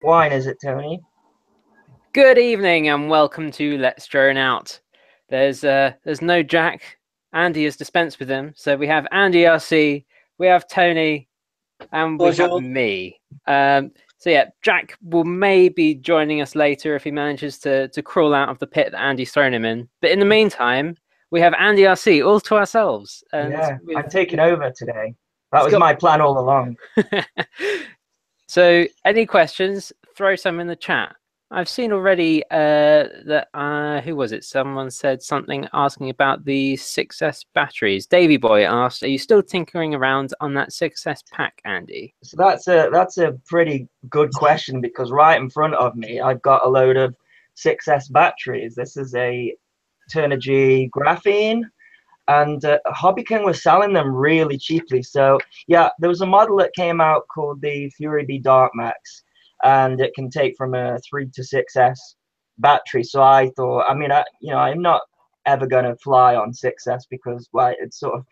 wine, is it, Tony? Good evening and welcome to Let's Drone Out. There's no Jack. Andy has dispensed with him, so we have AndyRC, we have Tony, and we have me. So yeah, Jack will maybe joining us later if he manages to crawl out of the pit that Andy's thrown him in. But in the meantime, we have AndyRC all to ourselves. And yeah, I'm taking over today. That was my plan all along. So any questions, throw some in the chat. I've seen already that, who was it? Someone said something asking about the 6S batteries. Davy Boy asked, are you still tinkering around on that 6S pack, Andy? So that's a pretty good question, because right in front of me, I've got a load of 6S batteries. This is a Turnigy graphene, and Hobby King was selling them really cheaply. So yeah, there was a model that came out called the Fury B Dark Max, and it can take from a 3 to 6S battery. So I thought, I mean, I'm not ever going to fly on 6S because, well, it's sort of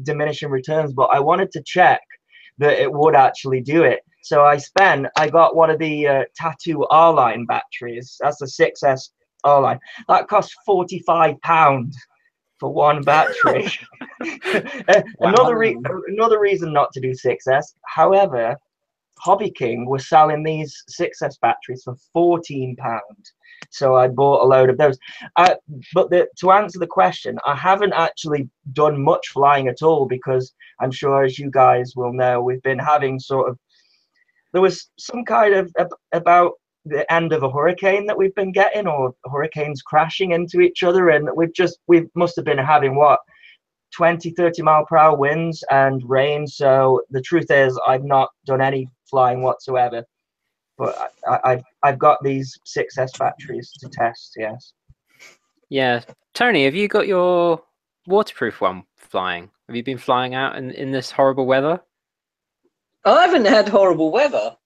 diminishing returns, but I wanted to check that it would actually do it. So I got one of the Tattoo R-Line batteries. That's the 6S R-Line. That cost £45 for one battery. Another reason not to do 6S. However, Hobby King was selling these 6S batteries for £14, so I bought a load of those. But to answer the question, I haven't actually done much flying at all, because I'm sure, as you guys will know, we've been having there was some kind of about the end of a hurricane that we've been getting, or hurricanes crashing into each other, and we must have been having 20-30 mile per hour winds and rain. So the truth is, I've not done any flying whatsoever, but I've got these 6S batteries to test. Yes. Yeah, Tony, have you got your waterproof one flying? Have you been flying out in this horrible weather? I haven't had horrible weather.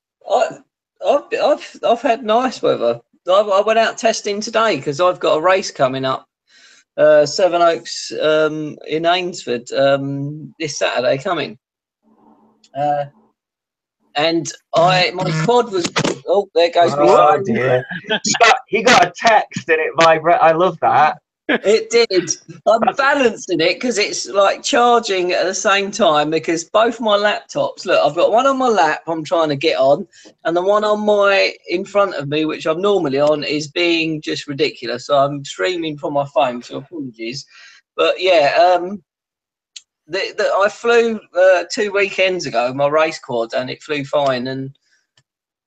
I've had nice weather. I went out testing today because I've got a race coming up. Seven Oaks in Ainsford this Saturday coming, and my quad was. Oh, there goes. Oh dear! he got a text and it vibrate. I love that. It did. I'm balancing it because it's like charging at the same time, because both my laptops, look, I've got one on my lap I'm trying to get on, and the one on in front of me, which I'm normally on, is being just ridiculous. So I'm streaming from my phone, so apologies. But yeah, I flew 2 weekends ago, my race quad, and it flew fine. And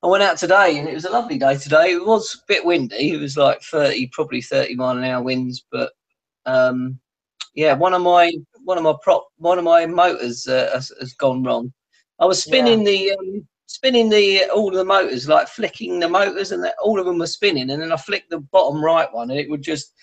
I went out today, and it was a lovely day today. It was a bit windy. It was like probably 30 mile an hour winds. But yeah, one of my motors has gone wrong. I was spinning all of the motors, like flicking the motors, and all of them were spinning. And then I flicked the bottom right one, and it would just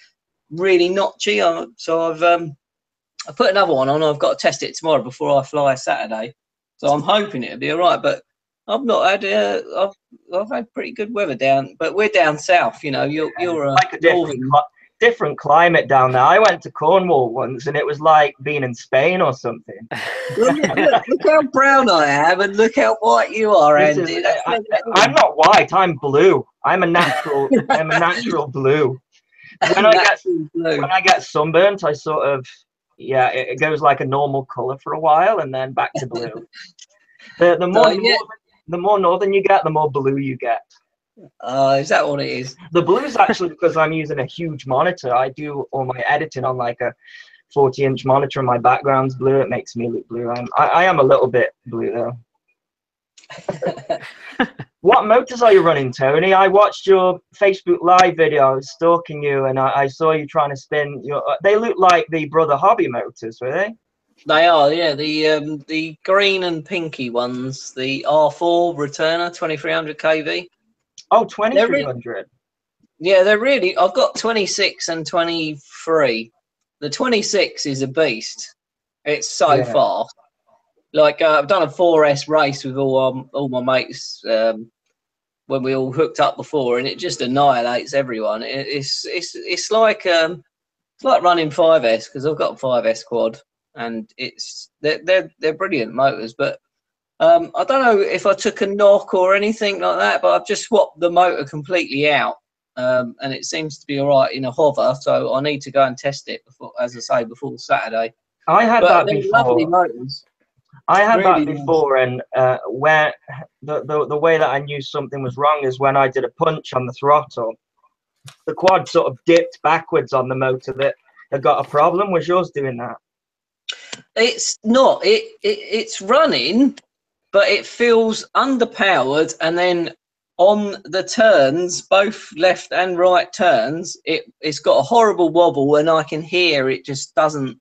really notchy. So I put another one on. I've got to test it tomorrow before I fly Saturday. So I'm hoping it'll be all right. But I've not had. I've had pretty good weather down, but we're down south. You know, you're like a different climate down there. I went to Cornwall once, and it was like being in Spain or something. Look how brown I am, and look how white you are, Andy. I'm not white. I'm blue. I'm a natural. I'm a natural blue. When I get sunburnt, I sort of it goes like a normal color for a while, and then back to blue. The more northern you get, the more blue you get. Is that what it is? The blue is actually because I'm using a huge monitor. I do all my editing on like a 40-inch monitor, and my background's blue. It makes me look blue. I am a little bit blue though. What motors are you running, Tony? I watched your Facebook Live video. I was stalking you, and I saw you trying to spin your. They look like the Brother Hobby motors, were they? They are, yeah. The green and pinky ones, the R4 returner 2300 kV. Oh, 2300. Yeah, they're really. I've got 26 and 23. The 26 is a beast. It's so fast. Like I've done a 4S race with all my mates when we all hooked up before, and it just annihilates everyone. It's like running 5S, because I've got a 5S quad. And they're brilliant motors, but I don't know if I took a knock or anything like that, but I've just swapped the motor completely out, and it seems to be all right in a hover. So I need to go and test it before, as I say, before Saturday. I had But that they're before. lovely motors. I had Really that before, and where the way that I knew something was wrong is when I did a punch on the throttle, the quad sort of dipped backwards on the motor that got a problem. Was yours doing that? It's not. It's running, but it feels underpowered, and then on the turns, both left and right turns, it's got a horrible wobble, and I can hear it just doesn't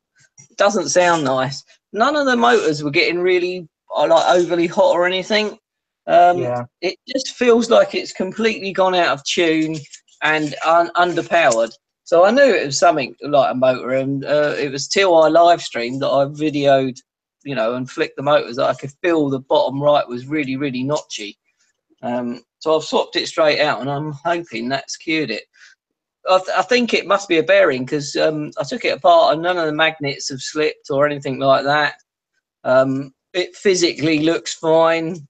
sound nice. None of the motors were getting really like overly hot or anything. Yeah. It just feels like it's completely gone out of tune and underpowered. So I knew it was something like a motor, and it was till I live streamed that I videoed, you know, and flicked the motors that I could feel the bottom right was really, really notchy. So I've swapped it straight out, and I'm hoping that's cured it. I think it must be a bearing, because I took it apart and none of the magnets have slipped or anything like that. It physically looks fine,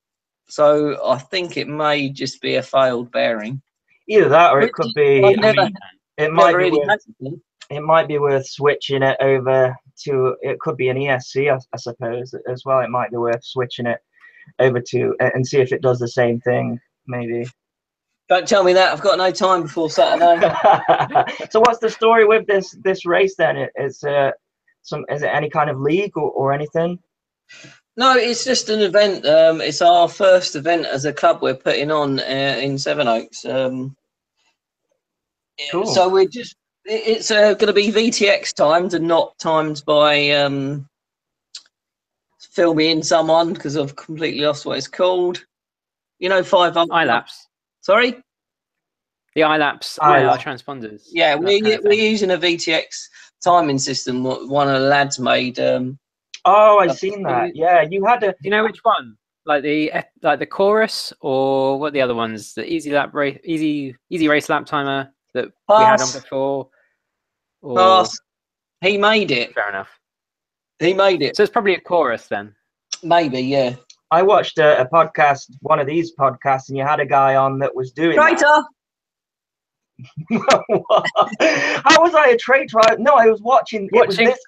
so I think it may just be a failed bearing. Either that, or it could be. It might be worth switching it over to. It could be an ESC, I suppose, as well. It might be worth switching it over to and see if it does the same thing, maybe. Don't tell me that. I've got no time before Saturday. So what's the story with this race then? Is it any kind of league or anything? No, it's just an event. It's our first event as a club we're putting on in Sevenoaks. Cool. So it's going to be VTX timed and not timed by filming someone, because I've completely lost what it's called. You know, 5 iLapse. Sorry? The iLapse IR transponders. Yeah, we're using a VTX timing system one of the lads made. Oh, I've seen that. Yeah, you had a... Do you know which one? Like the chorus, or what the other ones? The easy race lap timer that we had on before? Pass. He made it. Fair enough. He made it. So it's probably a chorus then. Maybe, yeah. I watched a podcast, one of these podcasts, and you had a guy on that was doing Traitor! that. How was I a traitor? No, I was watching. It was this.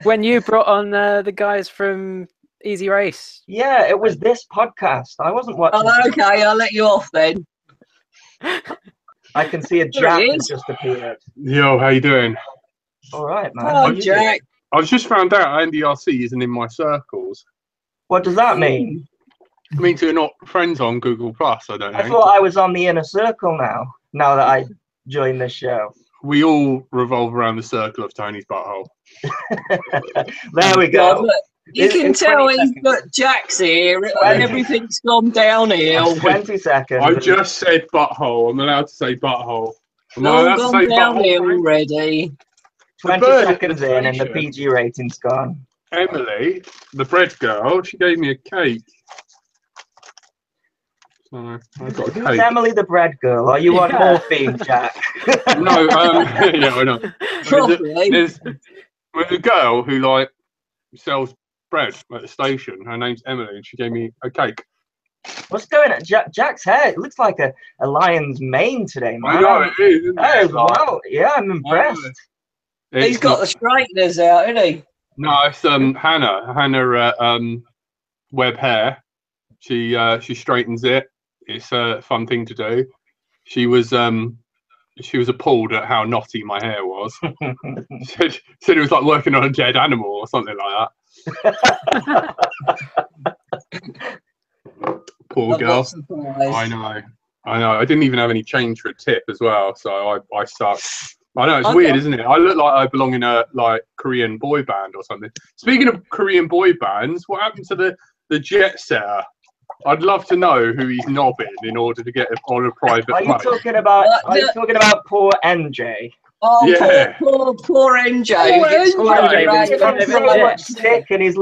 When you brought on the guys from Easy Race. Yeah, it was this podcast. I wasn't watching. Oh, okay, I'll let you off then. I can see a Jack has just appeared. Yo, how you doing? All right, man. Hello, Jack. I've just found out AndyRC isn't in my circles. What does that mean? It means you're not friends on Google Plus. I don't know. I thought I was on the inner circle now. Now that I joined this show. We all revolve around the circle of Tony's butthole. There we go. God, look, you can tell he's got Jack's here. Everything's gone downhill. 20 seconds. I just said butthole. I'm allowed to say butthole. I'm not All allowed to gone say downhill butthole. already. 20 seconds in and the PG rating's gone. Emily, the bread girl, she gave me a cake. So I got a cake. Who's Emily the bread girl? Are you on morphine, Jack? No, yeah, I know. There's a girl who like sells bread at the station. Her name's Emily, and she gave me a cake. What's going on? Jack's hair, it looks like a lion's mane today, man. I know it is. Isn't it? Wow, yeah, I'm impressed. He's got the straighteners out, isn't he? No, it's Hannah Web Hair. She straightens it. It's a fun thing to do. She was appalled at how knotty my hair was. said it was like working on a dead animal or something like that. Poor girl. I know. I didn't even have any change for a tip as well, so I sucked. I know, it's weird, isn't it? I look like I belong in a Korean boy band or something. Speaking of Korean boy bands, what happened to the jet setter? I'd love to know who he's knobbing in order to get on a private plane. Are you talking about poor NJ? Oh, yeah. poor NJ. And he's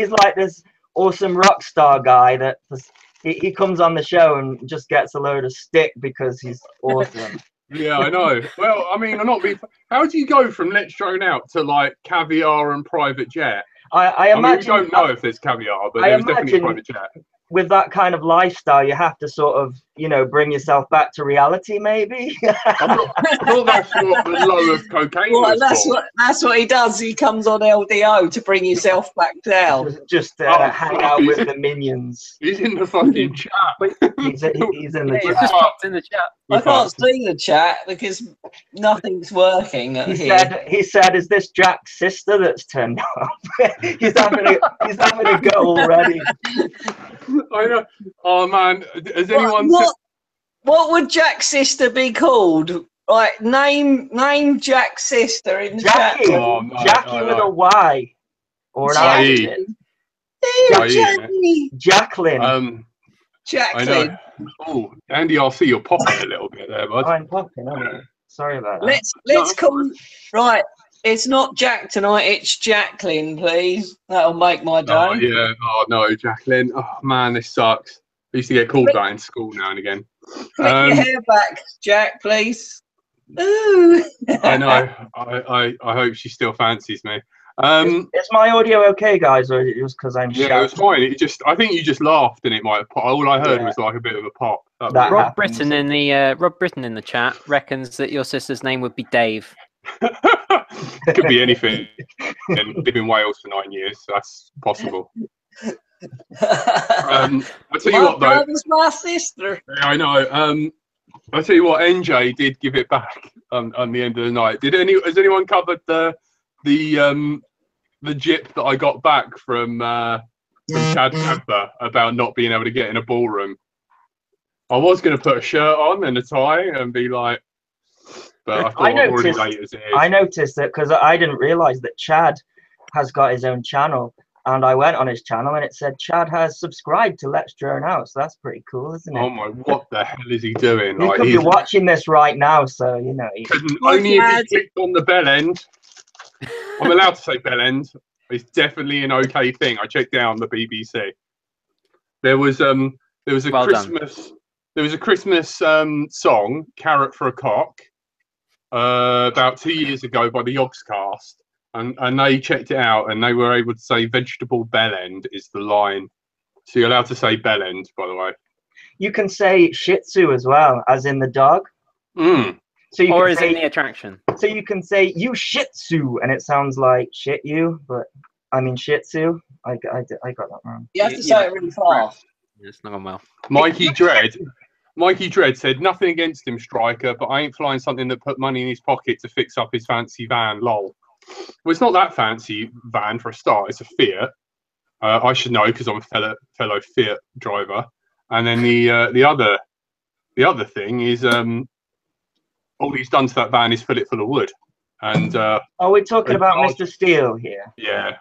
like this awesome rock star guy that he comes on the show and just gets a load of stick because he's awesome. Yeah, I know. Well, I mean, I'm not being. How do you go from Let's Drone Out to like caviar and private jet? I imagine. We don't know if there's caviar, but there's definitely a private jet. with that kind of lifestyle, you have to sort of, you know, bring yourself back to reality, maybe. I thought that's what the low of cocaine was for. That's what he does. He comes on LDO to bring himself back down. Just hang out with the minions. He's in the fucking chat. He's in the He's chat. just popped in the chat. I can't see the chat because nothing's working. He said, "Is this Jack's sister that's turned up?" he's having a go already. I know. Oh man, has anyone? What would Jack's sister be called? Right, name Jack's sister in the Jackie. chat. Oh, no, Jackie with a Y or an I. Jacqueline. Jacqueline. I know. Oh, AndyRC, you're popping a little bit there, bud. I'm popping. Sorry about that. Let's call. Right, it's not Jack tonight. It's Jacqueline, please. That'll make my day. Oh yeah. Oh no, Jacqueline. Oh man, this sucks. I used to get called that in school now and again. Flick your hair back, Jack, please. Ooh. I know. I hope she still fancies me. Is my audio okay, guys, or is it just because I'm shouting? Yeah, it was fine. I think you just laughed and it might have popped. All I heard was like a bit of a pop. Rob Britton in the chat reckons that your sister's name would be Dave. It could be anything. And live in Wales for 9 years, so that's possible. I'll tell you what, though. My brother's my sister. Yeah, I know. I'll tell you what, NJ did give it back on the end of the night. Has anyone covered the jip that I got back from Chad Camper about not being able to get in a ballroom? I was going to put a shirt on and a tie and be like, but I thought I'm already late as it is. I noticed that because I didn't realise that Chad has got his own channel, and I went on his channel and it said Chad has subscribed to Let's Drone Out, so that's pretty cool, isn't it? Oh my, what the hell is he doing? He could be watching this right now, so you know. Only if he clicked on the bell end. I'm allowed to say bell end. It's definitely an okay thing. I checked out on the BBC. There was a Christmas song, "Carrot for a Cock," about 2 years ago by the Yogscast, and they checked it out and they were able to say "vegetable bell end" is the line. So you're allowed to say bell end, by the way. You can say Shih Tzu as well, as in the dog. So you or is in the attraction. So you can say "you Shih Tzu" and it sounds like "shit you," but I mean Shih Tzu. I got that wrong. You have to say it really fast. It's not gone well. Mikey Dread said, "Nothing against him, Striker, but I ain't flying something that put money in his pocket to fix up his fancy van, lol." Well, it's not that fancy van for a start. It's a Fiat. I should know because I'm a fellow Fiat driver. And then the other thing is all he's done to that van is fill it full of wood. And are we talking about Mr. Steele here? Yeah.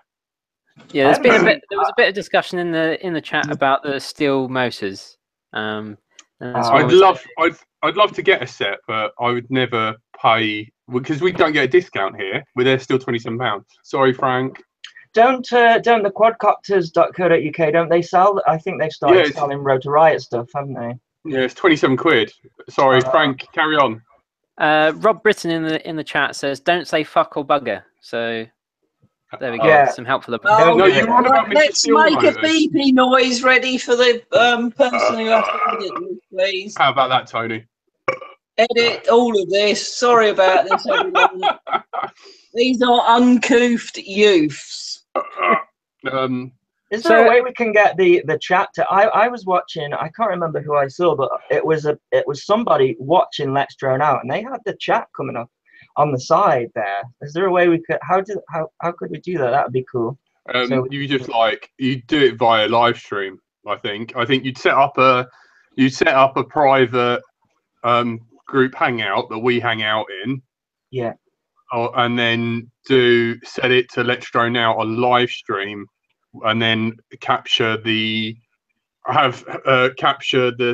Yeah, there was a bit of discussion in the chat about the steel motors. I'd love to get a set, but I would never pay because we don't get a discount here. They're still £27. Sorry, Frank. Don't the quadcopters.co.uk, don't they sell? I think they've started selling Rotor Riot stuff, haven't they? Yeah, it's 27 quid. Sorry, Frank, carry on. Rob Britton in the chat says, "Don't say fuck or bugger." So there we go. Yeah. Some help for the. Let's make a beepy noise ready for the person who has to edit this, please. How about that, Tony? Edit all of this. Sorry about this, everyone. These are uncouth youths. Is there a way we can get the chat to? I was watching. I can't remember who I saw, but it was somebody watching Let's Drone Out, and they had the chat coming up on the side there. Is there a way we could? How could we do that? That would be cool. You just you do it via live stream. I think you'd set up a private group hangout that we hang out in. Yeah. And then set it to Let's Drone Out on live stream, and then capture the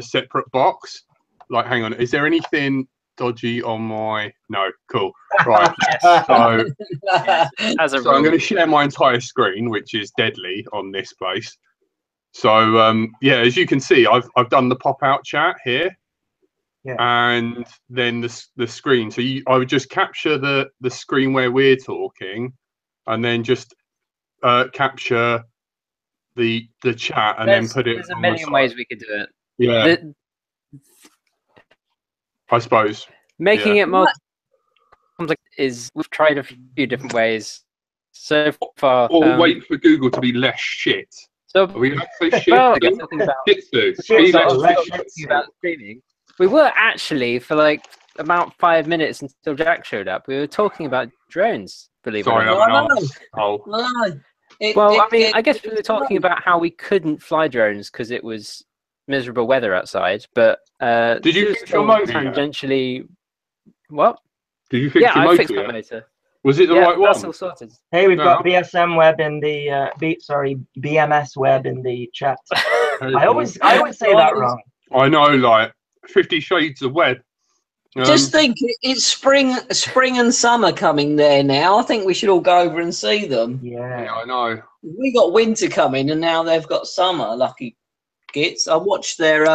separate box. Like, hang on, is there anything dodgy on my? No, cool. Right. So I'm going to share my entire screen, which is deadly on this place. So yeah, as you can see, I've done the pop-out chat here. Yeah. And then the screen. So I would just capture the screen where we're talking, and then just capture the chat and then put it. There's a million ways we could do it. Yeah, I suppose making it more complex is we've tried a few different ways so far. Or wait for Google to be less shit. So are we going to say shit? Well, I guess talking about streaming. We were actually for like about 5 minutes until Jack showed up. We were talking about drones. Believe it or not. I guess we were talking about how we couldn't fly drones because it was miserable weather outside. But did you fix your motor? Tangentially, what? Did you fix your motor? I fixed my motor. Was it the right one? That's all sorted. Hey, we've got BSM web in the BMS web in the chat. I always say that wrong. I know, like 50 Shades of Web. Just think, it's spring and summer coming there now. I think we should all go over and see them. Yeah, I know. We got winter coming, and now they've got summer. Lucky gits. I watched their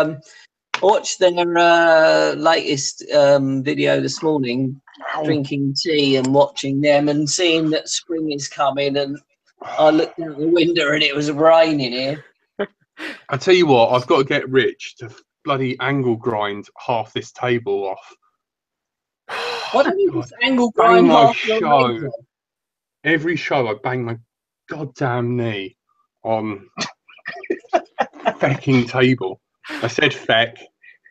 latest video this morning, drinking tea and watching them and seeing that spring is coming. And I looked out the window and it was raining here. I tell you what, I've got to get rich to bloody angle grind half this table off. What do you just angle grind half show? Every show I bang my goddamn knee on fecking table. I said feck.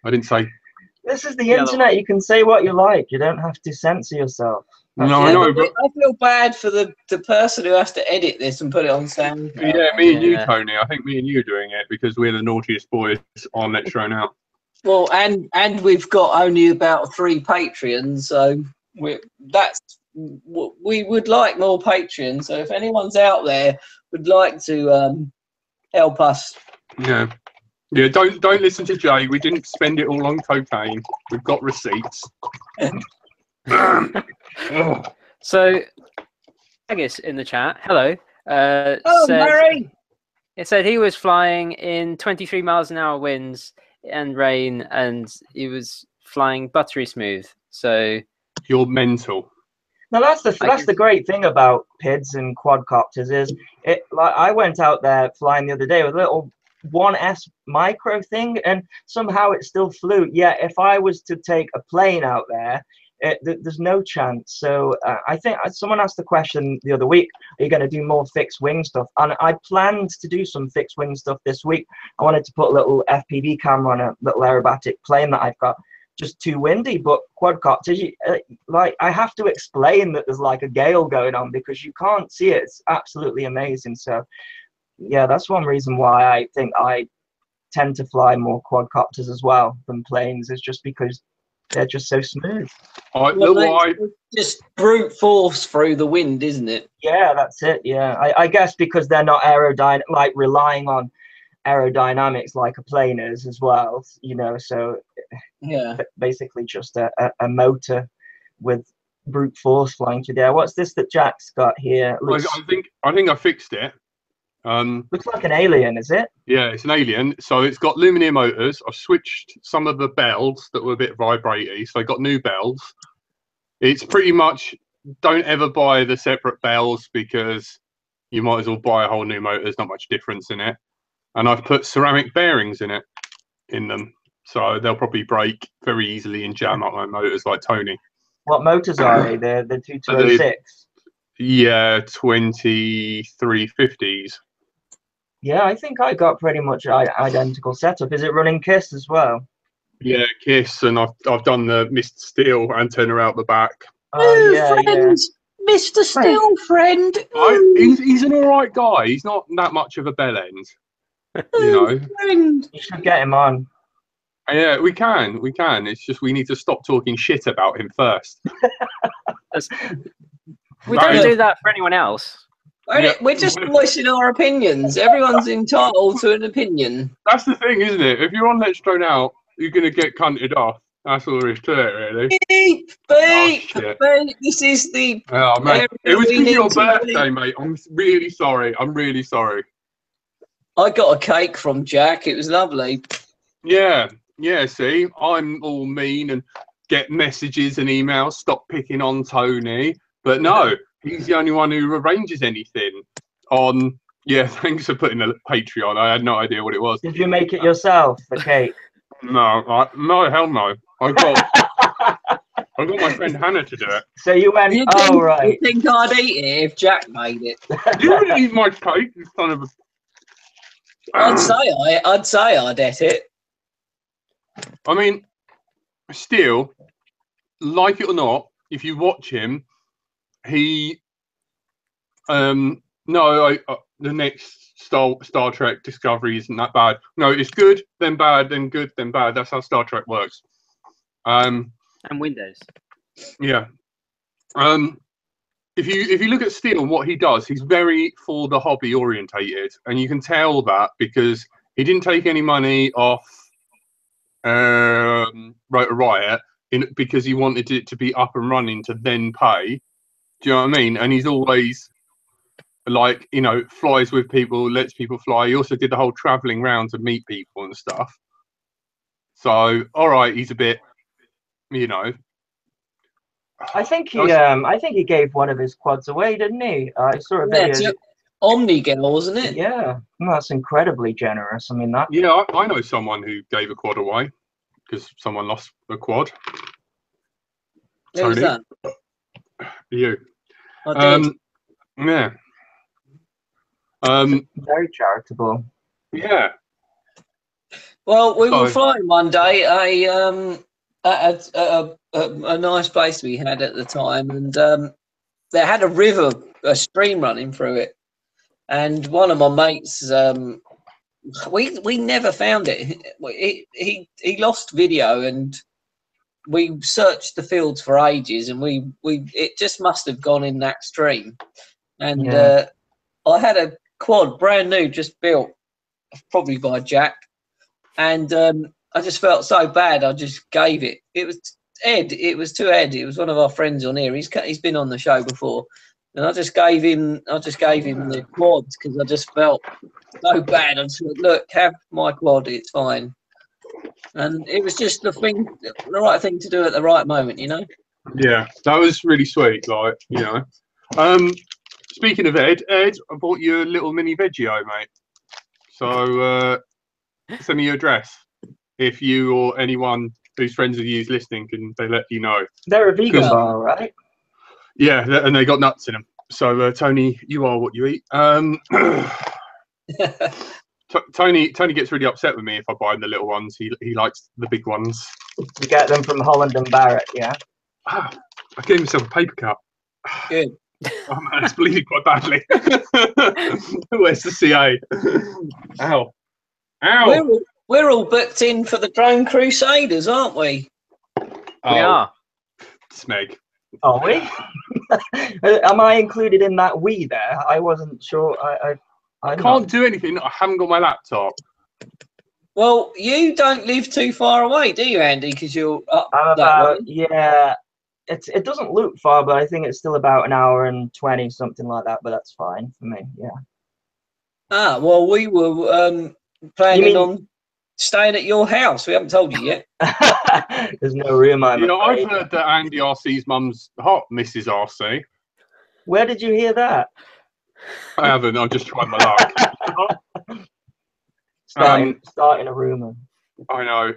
I didn't say. This is the internet. You can say what you like. You don't have to censor yourself. No, I know, but I feel bad for the person who has to edit this and put it on sound. Yeah, me and you, Tony. I think me and you are doing it because we're the naughtiest boys on Let's Throw Out. Well, and we've got only about 3 Patreons, so we would like more Patreons. So if anyone's out there would like to help us, yeah, don't listen to Jay. We didn't spend it all on cocaine. We've got receipts. So, I guess in the chat, hello. Mary. It said he was flying in 23 miles an hour winds and rain, and he was flying buttery smooth. So you're mental. Now that's the great thing about PIDs and quadcopters is it. Like I went out there flying the other day with a little 1S micro thing, and somehow it still flew. Yeah, if I was to take a plane out there, there's no chance. So I think someone asked the question the other week, are you going to do more fixed wing stuff? And I planned to do some fixed wing stuff this week. I wanted to put a little FPV camera on a little aerobatic plane that I've got, just too windy. But quadcopters, like I have to explain that there's like a gale going on because you can't see it. It's absolutely amazing. So yeah, that's one reason why I think I tend to fly more quadcopters as well than planes, is just because they're just so smooth. Just brute force through the wind, isn't it? Yeah, that's it. Yeah, I guess because they're not like relying on aerodynamics like a plane is as well. You know, so yeah, basically just a motor with brute force flying through there. What's this that Jack's got here? I think I fixed it. Looks like an alien, is it? Yeah, it's an alien. So it's got luminaire motors. I've switched some of the bells that were a bit vibratey, so I got new bells. It's pretty much, don't ever buy the separate bells because you might as well buy a whole new motor. There's not much difference in it. And I've put ceramic bearings in them, so they'll probably break very easily and jam up my motors like Tony. What motors are they? They're 2206. Yeah, 2350s. Yeah, I think I got pretty much identical setup. Is it running KISS as well? Yeah, KISS, and I've done the Mr. Steel antenna out the back. Oh yeah, friends, yeah. Mr. Steel friend. He's an all right guy. He's not that much of a bell end, you know. Friend. You should get him on. Yeah, we can. It's just we need to stop talking shit about him first. We don't do that for anyone else. We're just voicing our opinions. Everyone's entitled to an opinion. That's the thing, isn't it? If you're on Let's Throw Out, you're going to get cunted off. That's all there is to it, really. Beep. This is the... Oh, mate. It was your birthday, mate. I'm really sorry. I got a cake from Jack. It was lovely. Yeah, see? I'm all mean and get messages and emails. Stop picking on Tony. But no... He's the only one who arranges anything on, Yeah, thanks for putting the Patreon. I had no idea what it was. Did you make it yourself, the cake? No, no, hell no. I got my friend Hannah to do it. So you went, right. You think I'd eat it if Jack made it? You wouldn't eat my cake, you son of a... I'd say I'd eat it. I mean, still, like it or not, if you watch him, he... the next Star Trek Discovery isn't that bad. No, it's good, then bad, then good, then bad. That's how Star Trek works. And Windows. Yeah. If you look at Steele and what he does, he's very for the hobby orientated, and you can tell that because he didn't take any money off Rotor Riot because he wanted it to be up and running to then pay. Do you know what I mean? And he's always like, you know, flies with people, lets people fly. He also did the whole traveling round to meet people and stuff. So, all right, he's a bit, you know. I think he gave one of his quads away, didn't he? I saw a video. Omni Girl, wasn't it? Yeah, well, that's incredibly generous. I mean, that. Yeah, I know someone who gave a quad away because someone lost a quad. Who's that? You. I did. Yeah. Very charitable. Yeah. Well, we were flying one day at a nice place we had at the time, and they had a stream running through it. And one of my mates, we never found it. He lost video, and we searched the fields for ages, and it just must have gone in that stream. And I had a quad, brand new, just built, probably by Jack, and I just felt so bad. I just gave it. It was Ed. It was to Ed. It was one of our friends on here. He's been on the show before, and I just gave him the quads because I just felt so bad. I just said, look, have my quad. It's fine. And it was just the right thing to do at the right moment, you know. Yeah, that was really sweet. Like, you know. Speaking of Ed, I bought you a little mini Veggio, mate. So send me your address if you or anyone who's friends with you is listening. Can they let you know? They're a vegan bar, right? Yeah, and they got nuts in them. So Tony, you are what you eat. Tony gets really upset with me if I buy him the little ones. He likes the big ones. You get them from Holland and Barrett, yeah? I gave myself a paper cut. Good. Oh man, it's bleeding quite badly. Where's the CA? Ow. Ow. We're all booked in for the Drone Crusaders, aren't we? We are. Smeg. Are we? Am I included in that we there? I wasn't sure. I can't do anything. I haven't got my laptop. Well, you don't live too far away, do you, Andy? Because you're up that way. Yeah. It doesn't look far, but I think it's still about an hour and 20, something like that. But that's fine for me. Yeah. Ah, well, we were planning on staying at your house. We haven't told you yet. There's no room. I've heard that AndyRC's mum's hot, Mrs. RC. Where did you hear that? I haven't. I'm just trying my luck. Starting a rumor. I know.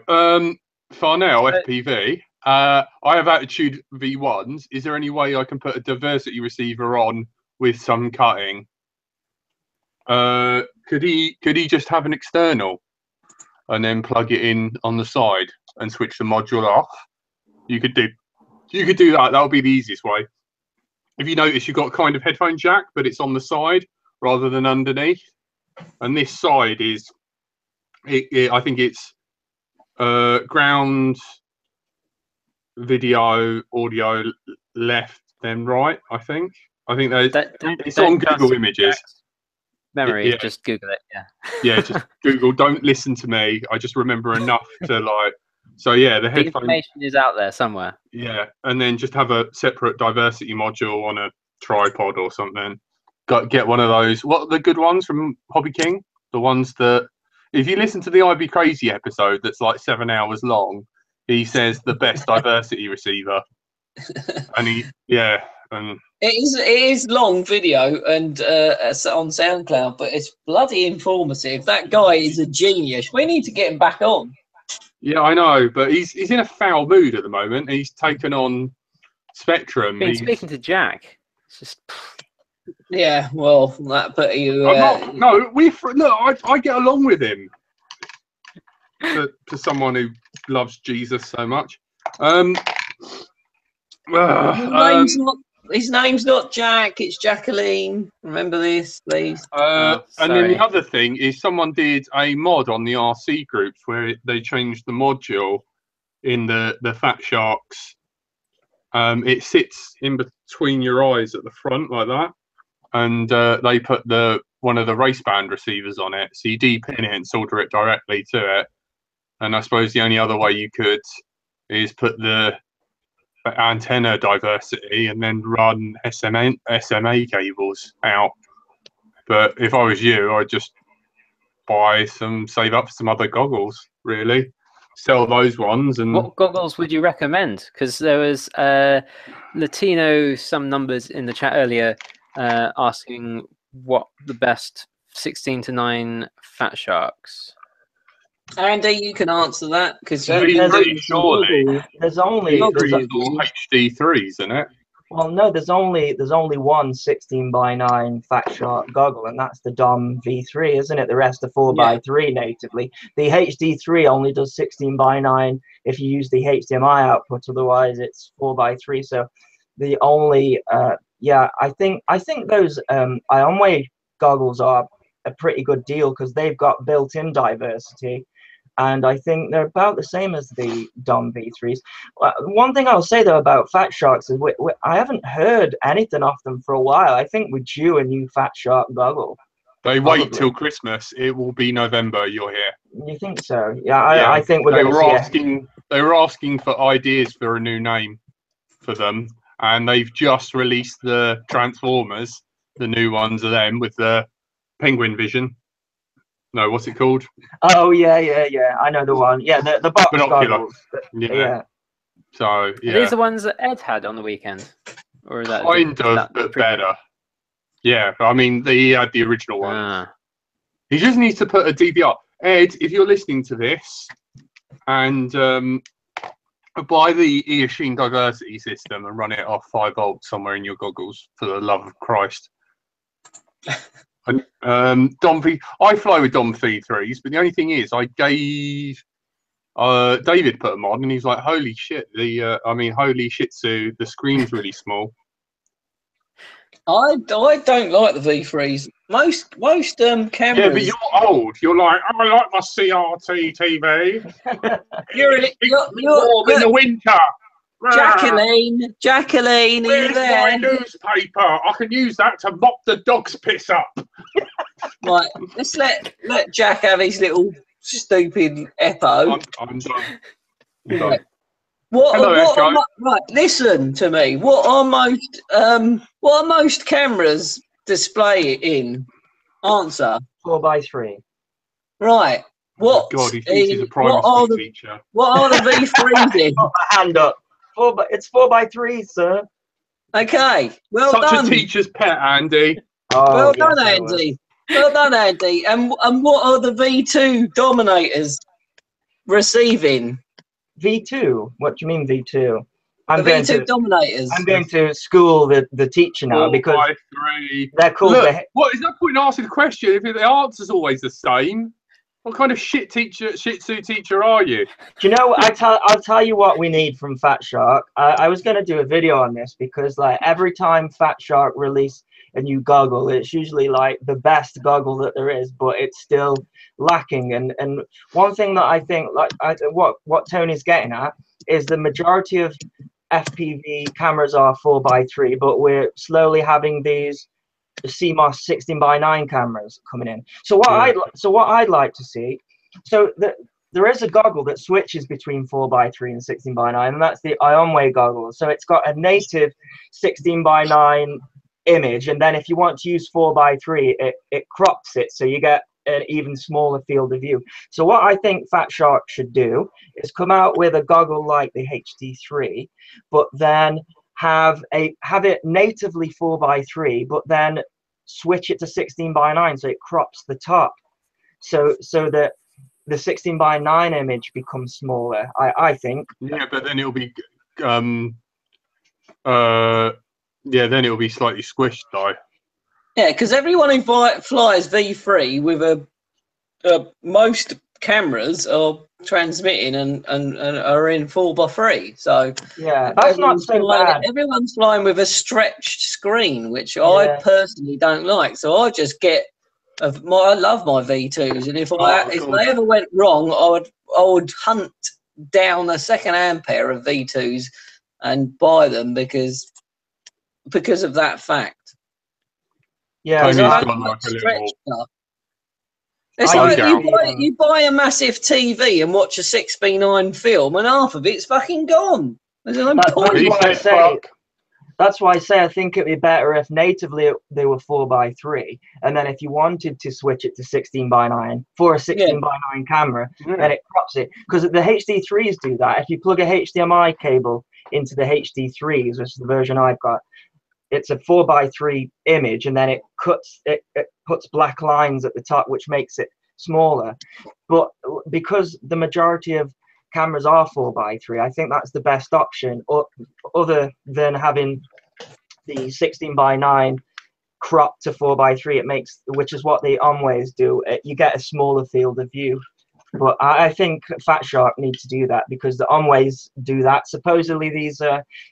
Farnell FPV. I have Attitude V1s. Is there any way I can put a diversity receiver on with some cutting? Could he just have an external and then plug it in on the side and switch the module off? You could do that. That would be the easiest way. If you notice, you've got kind of headphone jack, but it's on the side rather than underneath. And this side is, I think it's ground, video, audio, left, then right. I think it's on Google Images. Memory, just Google it. Yeah, just Google. Don't listen to me. I just remember enough to like. So yeah, the headphone information is out there somewhere. Yeah, and then just have a separate diversity module on a tripod or something. Get one of those. What are the good ones from Hobby King? The ones that, if you listen to the IB Crazy episode, that's like 7 hours long, he says the best diversity receiver, and And it is long video and on SoundCloud, but it's bloody informative. That guy is a genius. We need to get him back on. yeah, I know, but he's in a foul mood at the moment. He's taken on Spectrum. Been speaking to Jack. It's just. Yeah, well, that but you. No, look. I get along with him. To someone who loves Jesus so much. His name's not Jack. It's Jacqueline. Remember this, please. And then the other thing is someone did a mod on the RC groups where they changed the module in the Fat Sharks. It sits in between your eyes at the front like that, and they put one of the race band receivers on it, so you depin it and solder it directly to it. And I suppose the only other way you could is put the antenna diversity and then run SMA cables out. But if I was you, I'd just save up for some other goggles, really. Sell those ones. And what goggles would you recommend? Because there was Latino some numbers in the chat earlier asking what the best 16:9 Fat Sharks. Andy, you can answer that because surely there's only HD3s, isn't it? Well, no, there's only one 16:9 Fat Shark goggle, and that's the Dom V3, isn't it? The rest are 4x3 natively. The HD3 only does 16:9 if you use the HDMI output. Otherwise, it's 4x3. So the only I think those Ionway goggles are a pretty good deal because they've got built-in diversity. And I think they're about the same as the Dom V3s. One thing I'll say, though, about Fat Sharks is I haven't heard anything off them for a while. I think we're due a new Fat Shark goggle. They wait till Christmas. It will be November, you'll hear. You think so? Yeah, I think we're going to They were asking for ideas for a new name for them. And they've just released the Transformers, the new ones of them, with the Penguin Vision. No, what's it called? Oh yeah. I know the one. Yeah, the box goggles. Yeah. So yeah. Are these the ones that Ed had on the weekend, or is that but better? Yeah, I mean he had the original ones. He just needs to put a DVR. Ed, if you're listening to this, and buy the Eachine diversity system and run it off 5 volts somewhere in your goggles, for the love of Christ. I fly with Dom V3s, but the only thing is, I gave David put them on, and he's like, "Holy shit!" Holy shit! So the screen's really small. I don't like the V3s. Most cameras. Yeah, but you're old. You're like, I like my CRT TV. you're warm in the winter. Jacqueline, are you there? My newspaper. I can use that to mop the dog's piss up. Right, let's let Jack have his little stupid epo. I'm done. Right, listen to me. What are most cameras display in? Answer. 4x3. Right. What? Oh God, he thinks he's a primary teacher. What are the V3s in? Got my hand up. It's 4x3, sir. Okay. Well done. Such a teacher's pet, Andy. Well done, Andy. Well done, Andy. And what are the V2 Dominators receiving? V2? What do you mean V2? The V2 Dominators. I'm going to school the teacher now because 4x3. They're called. Look, what is that point in asking the question if the answer's always the same? What kind of shih tzu teacher are you? Do you know? I'll tell you what we need from Fat Shark. I was going to do a video on this because like every time Fat Shark release a new goggle, it's usually like the best goggle that there is, but it's still lacking. And one thing that I think, what Tony's getting at, is the majority of FPV cameras are 4x3, but we're slowly having these CMOS 16:9 cameras coming in. So what I'd like to see, there is a goggle that switches between 4x3 and 16:9, and that's the Ionway goggle. So it's got a native 16:9 image, and then if you want to use 4x3, it crops it, so you get an even smaller field of view. So what I think Fat Shark should do is come out with a goggle like the HD3, but then have it natively 4:3, but then switch it to 16:9 so it crops the top, so that the 16:9 image becomes smaller. I think. Yeah, but then it'll be then it'll be slightly squished though. Yeah, because everyone who flies V3 with most cameras are transmitting and are in 4:3. So yeah, that's not so bad. Everyone's flying with a stretched screen, which I personally don't like. So I just get. I love my V2s, and if they ever went wrong, I would hunt down a second-hand pair of V2s and buy them because of that fact. Yeah, Tony's got like a little. It's like you buy a massive TV and watch a 6:9 film, and half of it's fucking gone. There's no point. That's why I say I think it'd be better if natively they were 4:3, and then if you wanted to switch it to 16:9 for a 16:9 camera, then it crops it. Because the HD3s do that. If you plug a HDMI cable into the HD3s, which is the version I've got, it's a 4:3 image, and then it puts black lines at the top, which makes it smaller. But because the majority of cameras are 4:3, I think that's the best option, other than having the 16:9 cropped to 4:3. Which is what the Onways do. You get a smaller field of view. But I think Fat Shark need to do that, because the Onways do that. Supposedly these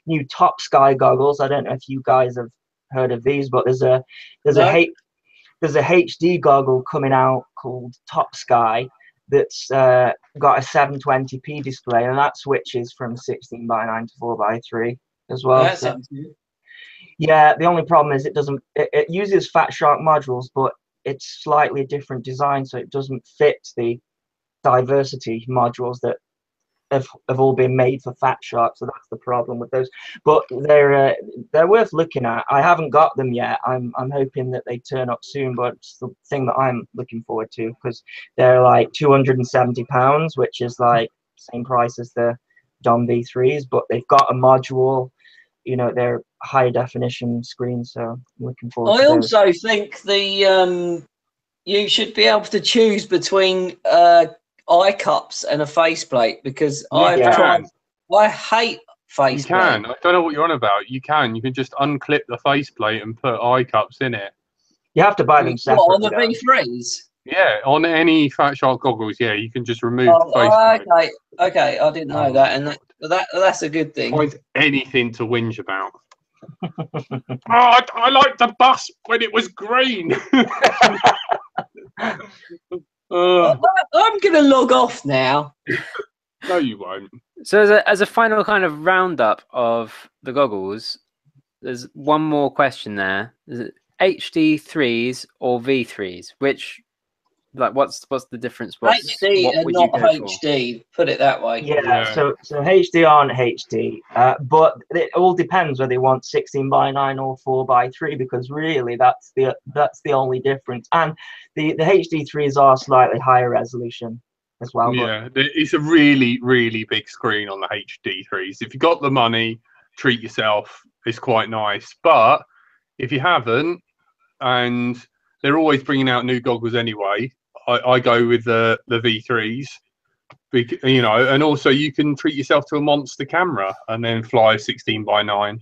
new Top Sky goggles. I don't know if you guys have heard of these, but there's a HD goggle coming out called Top Sky that's got a 720p display, and that switches from 16:9 to 4:3 as well. That sounds good. Yeah, the only problem is it uses Fat Shark modules, but it's slightly different design, so it doesn't fit the diversity modules that have all been made for Fat Shark. So that's the problem with those. But they're worth looking at. I haven't got them yet. I'm hoping that they turn up soon, but it's the thing that I'm looking forward to, because they're like £270, which is like same price as the Dom V3s, but they've got a module. You know, they're high definition screens, so I'm looking forward to those. I also think you should be able to choose between eye cups and a faceplate, because I hate faceplate. You can. I don't know what you're on about. You can just unclip the faceplate and put eye cups in it. You have to buy them separately. On the V3s? Yeah, on any Fat Shark goggles, yeah, you can just remove the faceplate. Okay, I didn't know that, and that's a good thing. Find anything to whinge about. I liked the bus when it was green. I'm going to log off now. No, you won't. So as a final kind of roundup of the goggles, there's one more question there. Is it HD3s or V3s? Which, like, what's the difference? HD and not HD. Put it that way. Yeah. So HD aren't HD, but it all depends whether they want 16:9 or 4:3, because really that's the only difference. And the HD3s are slightly higher resolution as well. Yeah, it's a really, really big screen on the HD3s. If you've got the money, treat yourself. It's quite nice. But if you haven't, and they're always bringing out new goggles anyway, I go with the V3s, you know, and also you can treat yourself to a monster camera and then fly 16:9.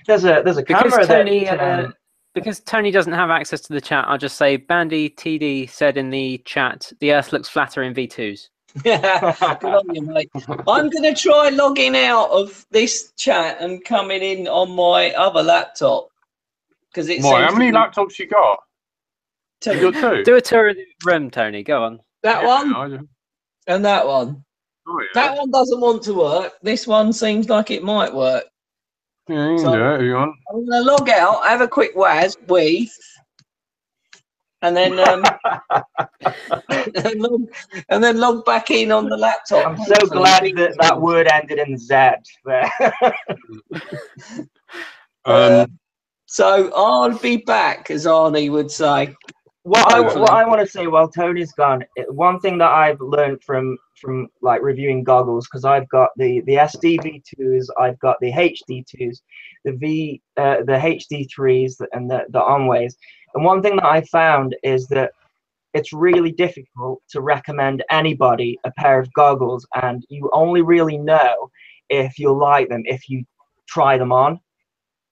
There's a camera because Tony doesn't have access to the chat. I'll just say Bandy TD said in the chat, the Earth looks flatter in V2s. Yeah, good on you, mate. I'm going to try logging out of this chat and coming in on my other laptop, because it's. How many laptops you got? You got two. Do a tour of the room, Tony. Go on. That one and that one. Oh, yeah. That one doesn't want to work. This one seems like it might work. Yeah, you can do it if you want. I'm going to log out, have a quick and then and then log back in on the laptop. I'm so glad that word ended in Z there. So I'll be back, as Arnie would say. what I want to say while Tony's gone, one thing that I've learned from like reviewing goggles, because I've got the SDV2s, I've got the HD2s, the HD3s, and the Onways. And one thing that I found is that it's really difficult to recommend anybody a pair of goggles, and you only really know if you like them if you try them on,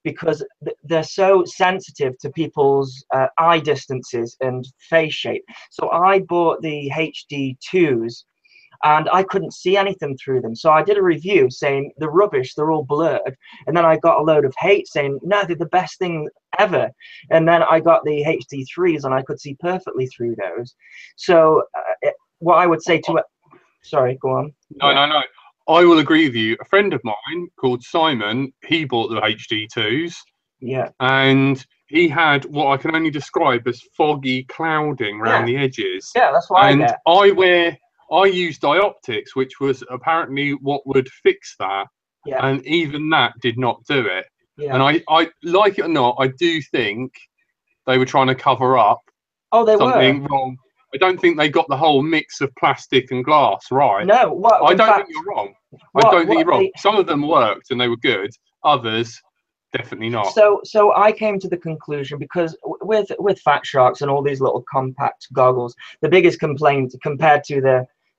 because they're so sensitive to people's eye distances and face shape. So I bought the HD2s and I couldn't see anything through them. So I did a review saying they're rubbish, they're all blurred. And then I got a load of hate saying, no, they're the best thing ever. And then I got the HD3s and I could see perfectly through those. So what I would say to it, sorry, go on. No. I will agree with you. A friend of mine called Simon, he bought the HD2s. Yeah. And he had what I can only describe as foggy clouding around the edges. Yeah, that's what I get. I used dioptics, which was apparently what would fix that. Yeah. And even that did not do it. Yeah. And I like it or not, I do think they were trying to cover up something wrong. I don't think they got the whole mix of plastic and glass right. No, I don't think you're wrong. I don't think you're wrong. Some of them worked and they were good. Others, definitely not. So I came to the conclusion, because with Fat Sharks and all these little compact goggles, the biggest complaint compared to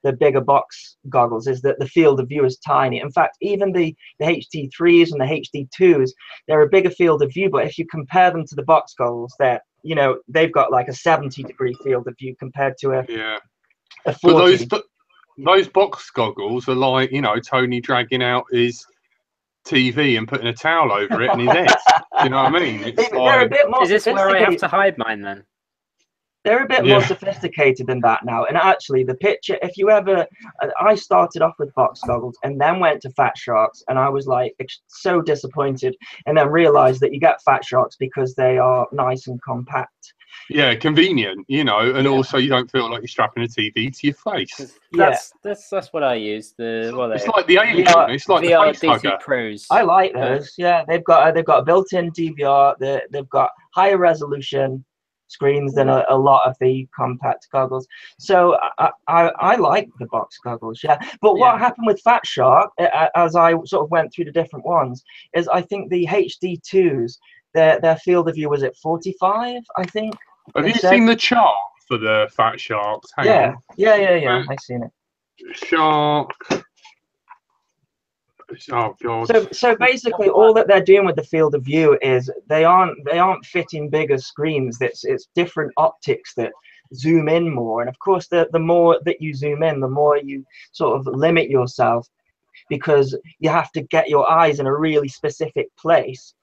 the bigger box goggles is that the field of view is tiny. In fact, even the HD3s and the HD2s, they're a bigger field of view, but if you compare them to the box goggles, they've got like a 70-degree field of view compared to a 40. But those box goggles are like, Tony dragging out his TV and putting a towel over it and his head. Do you know what I mean? They're a bit more Is this where I have to hide mine then? They're a bit more sophisticated than that now. And actually, the picture, if you ever, I started off with box goggles and then went to Fat Sharks, and I was like so disappointed, and then realized that you get Fat Sharks because they are nice and compact. Yeah, convenient, and also you don't feel like you're strapping a TV to your face. That's what I use. It's like the Alien. It's like VR the face DT Pros. I like those. Yeah, they've got a built-in DVR. They've got higher resolution screens than a lot of the compact goggles. So I like the box goggles. Yeah, but what happened with Fat Shark, as I sort of went through the different ones, is I think the HD2s, their field of view was at 45, I think. Have you seen the chart for the Fat Sharks? Yeah. I've seen it. Shark. Oh God. So basically, all that they're doing with the field of view is they aren't fitting bigger screens. It's different optics that zoom in more. And of course, the more that you zoom in, the more you sort of limit yourself, because you have to get your eyes in a really specific place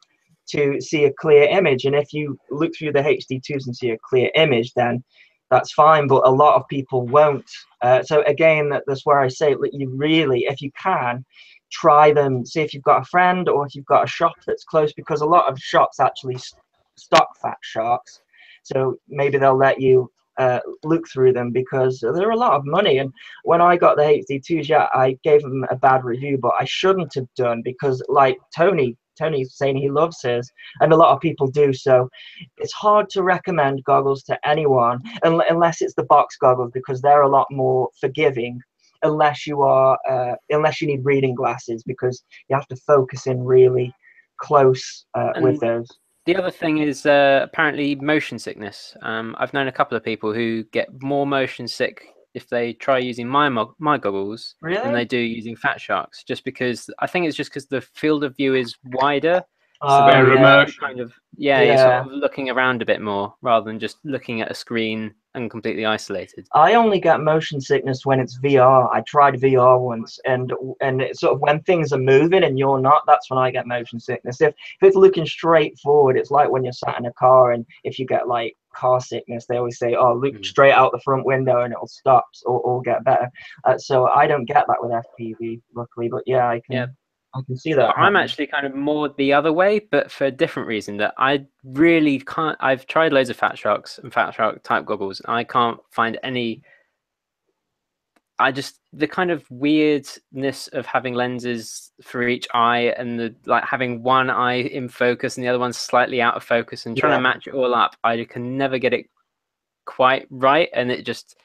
to see a clear image. And if you look through the HD2s and see a clear image, then that's fine, but a lot of people won't. So again, that's where I say, you really, if you can, try them, see if you've got a friend or if you've got a shop that's close, because a lot of shops actually stock Fat Sharks. So maybe they'll let you look through them, because they're a lot of money. And when I got the HD2s, I gave them a bad review, but I shouldn't have done, because like Tony's saying he loves his, and a lot of people do. So it's hard to recommend goggles to anyone unless it's the box goggles, because they're a lot more forgiving, unless you need reading glasses, because you have to focus in really close with those. The other thing is apparently motion sickness. I've known a couple of people who get more motion sick if they try using my goggles than they do using Fat Sharks, just because I think it's just because the field of view is wider. So they're kind of you're sort of looking around a bit more rather than just looking at a screen and completely isolated. I only get motion sickness when it's VR. I tried VR once, and it's sort of when things are moving and you're not, that's when I get motion sickness. If it's looking straight forward, it's like when you're sat in a car, and if you get like car sickness, they always say, oh, look straight out the front window and it'll stop or get better. So I don't get that with FPV, luckily, but I can see that. I'm actually kind of more the other way, but for a different reason, that I really can't. I've tried loads of Fat Sharks and Fat Shark type goggles, and I can't find any. The kind of weirdness of having lenses for each eye, and having one eye in focus and the other one slightly out of focus, and trying to match it all up. I can never get it quite right, and it just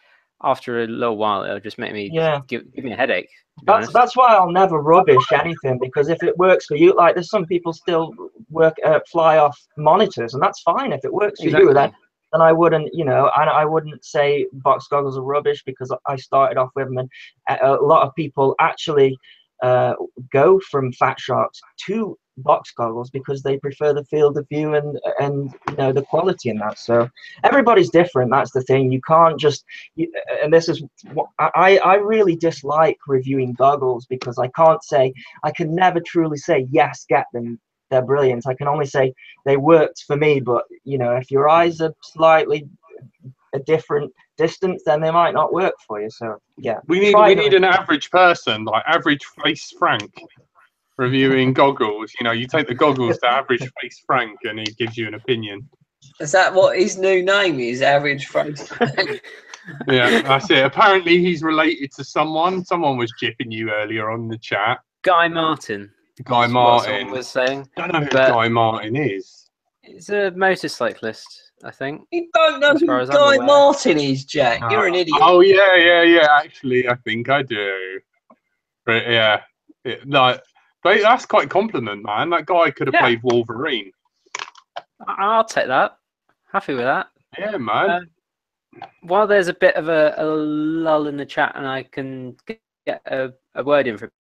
after a little while it'll just make me give me a headache. That's why I'll never rubbish anything, because if it works for you, like there's some people still fly off monitors, and that's fine if it works for you. Then I wouldn't, and I wouldn't say box goggles are rubbish, because I started off with them, and a lot of people actually go from Fat Sharks to box goggles because they prefer the field of view and the quality in that. So everybody's different. That's the thing. You can't just and this is what I really dislike reviewing goggles, because I can never truly say yes, get them, they're brilliant. I can only say they worked for me, but if your eyes are slightly a different distance, then they might not work for you. So yeah, we need an average person, like average face Frank, reviewing goggles. You take the goggles to average face Frank and he gives you an opinion. Is that what his new name is, average face Frank? Yeah, that's it. Apparently he's related to someone was jipping you earlier on the chat. Guy Martin was saying. I don't know who Guy Martin is. He's a motorcyclist, I think. You don't know who Guy Martin is, Jack. You're an idiot. Oh yeah. Actually, I think I do. But yeah, that's quite a compliment, man. That guy could have played Wolverine. I'll take that. Happy with that. Yeah, man. While there's a bit of a lull in the chat, and I can get a word in for a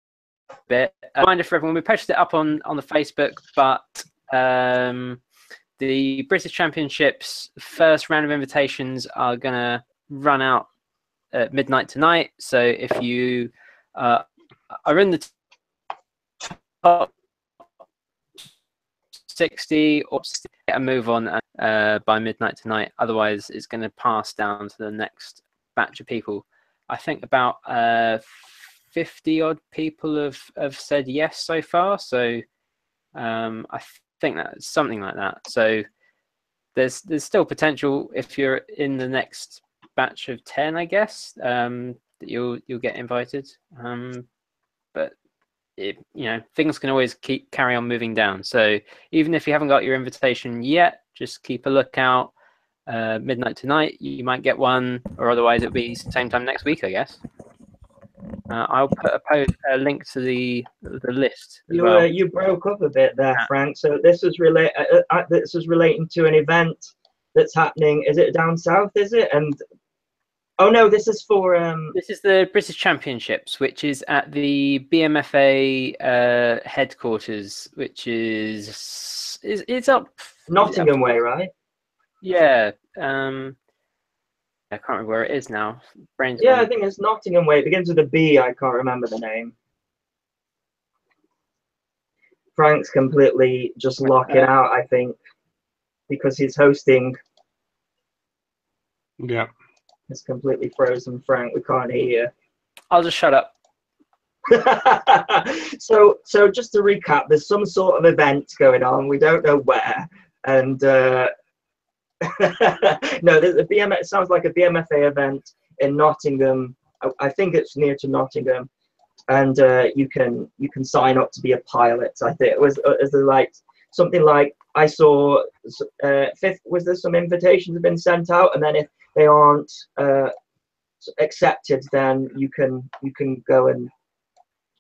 bit, a reminder for everyone, we posted it up on the Facebook, but the British Championships first round of invitations are going to run out at midnight tonight. So if you are in the top 60 or get a move on by midnight tonight, otherwise it's going to pass down to the next batch of people. I think about 50 odd people have said yes so far, so I think that's something like that. So there's still potential if you're in the next batch of 10, I guess, that you'll get invited. But things can always carry on moving down. So even if you haven't got your invitation yet, just keep a lookout. Midnight tonight, you might get one, or otherwise it'll be same time next week, I guess. I'll put a link to the list. You broke up a bit there, Frank. So this is relating to an event that's happening. Is it down south? Is it? And oh no, this is for This is the British Championships, which is at the BMFA headquarters, which is up Nottingham way, right? Yeah. I can't remember where it is now. I think it's Nottingham way. It begins with a B. I can't remember the name. Frank's completely just locking out, I think, because he's hosting. Yeah. It's completely frozen, Frank. We can't hear you. I'll just shut up. So just to recap, there's some sort of event going on. We don't know where, and no, it sounds like a BMFA event in Nottingham. I think it's near to Nottingham, and you can sign up to be a pilot. I think it was like something like I saw. Was there some invitations have been sent out, and then if they aren't accepted, then you can go and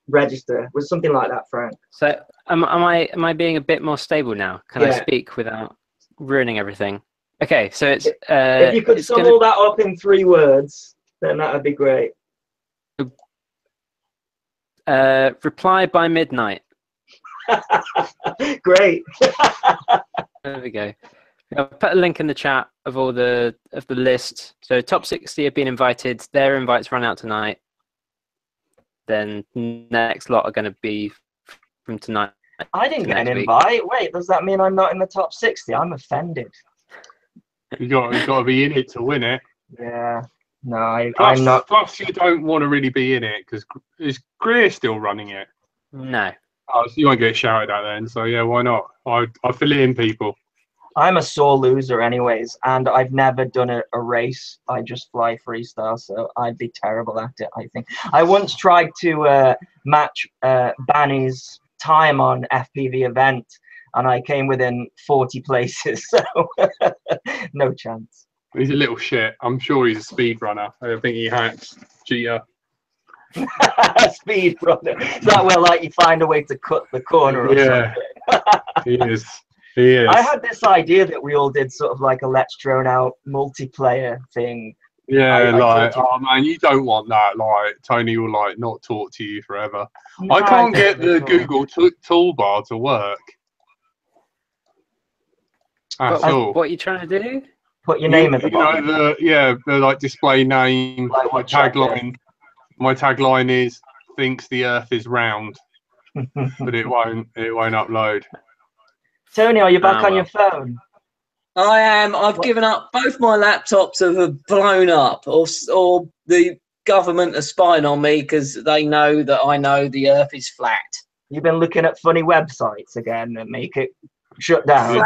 register. Was something like that, Frank? So am I being a bit more stable now? Can I speak without ruining everything? Okay, so it's if you could sum all that up in 3 words, then that would be great. Reply by midnight. Great. There we go. I'll put a link in the chat of all the list. So top 60 have been invited. Their invites run out tonight. Then next lot are going to be from tonight. I didn't get an invite. Wait, does that mean I'm not in the top 60? I'm offended. You got to be in it to win it. Yeah. No, I'm not. Plus, you don't want to really be in it because is Greer still running it? No. Oh, so you won't get shouted at then. So yeah, why not? I fill it in, people. I'm a sore loser, anyways, and I've never done a race. I just fly freestyle, so I'd be terrible at it. I think I once tried to match Banny's time on FPV event, and I came within 40 places, so no chance. He's a little shit. I'm sure he's a speed runner. I think he hacks. Cheater. Speed runner. Is that where like you find a way to cut the corner or something? He is. He is. I had this idea that we all did sort of like a Let's Drone Out multiplayer thing. Yeah, oh man, you don't want that. Like, Tony will like not talk to you forever. No, I can't get the Google toolbar to work. At all. What are you trying to do? Put your name at the bottom. The like display name. Like my tagline. My tagline is "Thinks the Earth is round," but it won't upload. Tony, are you back on your phone? I am. I've given up. Both my laptops have blown up, or the government are spying on me because they know that I know the Earth is flat. You've been looking at funny websites again that make it shut down.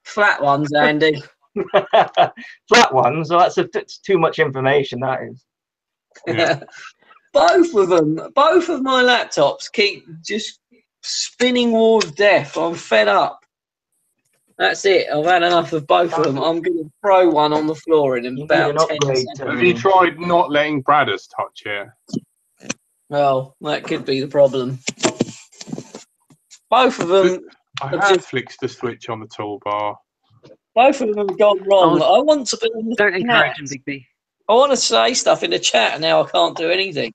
Flat ones, Andy. Flat ones. So that's too much information. That is. Yeah. Both of them. Both of my laptops keep just spinning Wall of Death. I'm fed up. That's it. I've had enough of both of them. I'm going to throw one on the floor in about 10 seconds. Have you tried not letting Bradders touch it? Well, that could be the problem. Both of them. I have flicked the switch on the toolbar. Both of them have gone wrong. I want to be in the Don't encourage him, Big B. I want to say stuff in the chat, and now I can't do anything.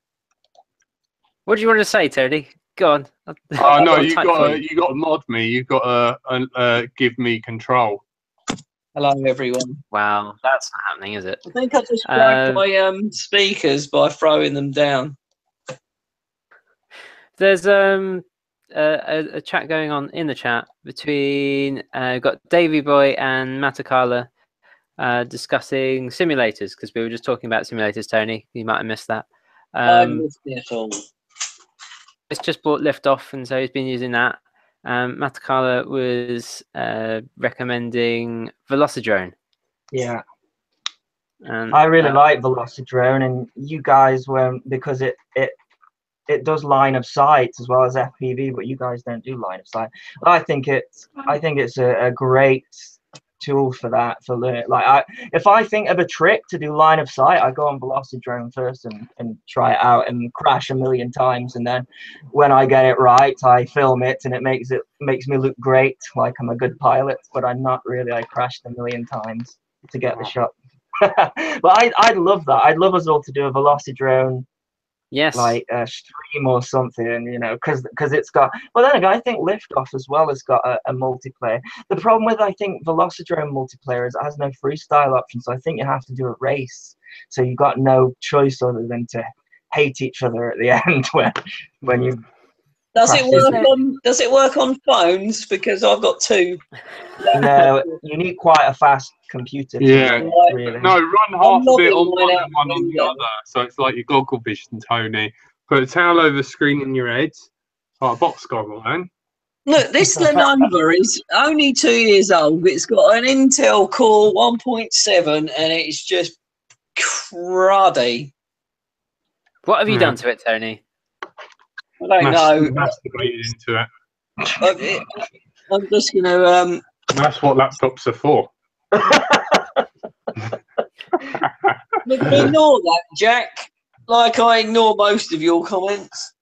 What do you want to say, Tony? Go on. Oh no, you got to mod me. You've got to give me control. Hello, everyone. Wow, that's not happening, is it? I think I just broke my speakers by throwing them down. There's a chat going on in the chat between got Davy Boy and Matakala discussing simulators, because we were just talking about simulators. Tony, you might have missed that. I missed it all. It's just bought Liftoff, and so he's been using that. Matakala was recommending Velocidrone. Yeah. And I really like Velocidrone, and you guys weren't, because it does line of sight as well as FPV, but you guys don't do line of sight. But I think it's a great tool for that, for learning. Like, if I think of a trick to do line of sight, I go on Velocidrone first and try it out and crash a million times, and then when I get it right, I film it, and it makes me look great, like I'm a good pilot, but I'm not really. I crashed a million times to get the shot. But I'd love that. I'd love us all to do a Velocidrone. Yes, like a stream or something, you know, because it's got. Well, then again, I think Liftoff as well has got a multiplayer. The problem with, I think, Velocidrone multiplayer is it has no freestyle option, so I think you have to do a race. So you got no choice other than to hate each other at the end when you. Does it work on phones? Because I've got two. No, you need quite a fast computer. Yeah. Really. No, run half of it on one and one on the other. So it's like your goggle vision, Tony. Put a towel over the screen in your head. Like a box goggle, man. Look, this Lenovo is only 2 years old. It's got an Intel Core 1.7, and it's just cruddy. What have you done to it, Tony? I don't know. Masturbated into it. I'm just going to... That's what laptops are for. Ignore that, Jack. Like I ignore most of your comments.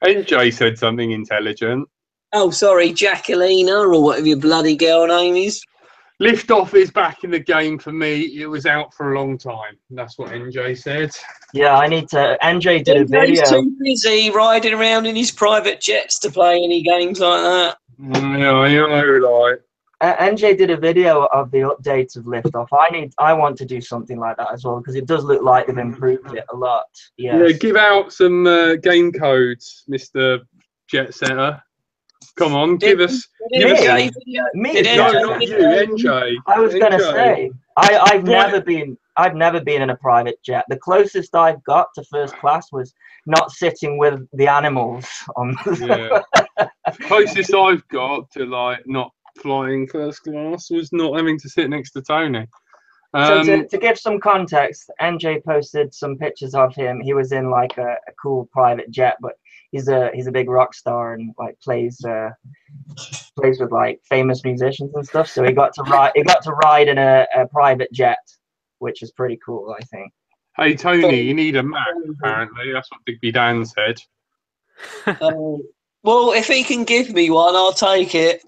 NJ said something intelligent. Oh, sorry, Jacquelina, or whatever your bloody girl name is. Liftoff is back in the game for me. It was out for a long time. That's what NJ said. Yeah, I need to. NJ did a video. He's too busy riding around in his private jets to play any games like that. Yeah, I know, like. NJ did a video of the updates of Liftoff. I want to do something like that as well, because it does look like they've improved it a lot. Yes. Yeah, give out some game codes, Mr. Jet Setter. Come on, give us. Me? No, not you, NJ. I was going to say, I've never been in a private jet. The closest I've got to first class was not sitting with the animals on. Yeah. Closest I've got to like not flying first class was not having to sit next to Tony. So to give some context, NJ posted some pictures of him. He was in like a cool private jet, but he's a big rock star and like plays plays with like famous musicians and stuff. So he got to ride in a private jet, which is pretty cool, I think. Hey Tony, you need a Mac. Apparently, that's what Digby Dan said. Well, if he can give me one, I'll take it.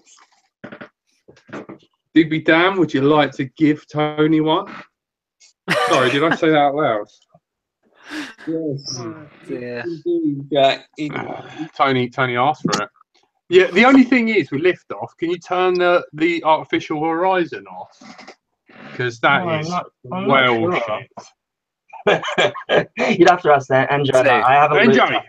Digby Dan, would you like to give Tony one? Sorry, did I say that out loud? Yes. Yeah. Jack. Tony asked for it. Yeah, the only thing is with liftoff, can you turn the artificial horizon off? Because that is well shit. You'd have to ask that, NJ. I haven't looked at it.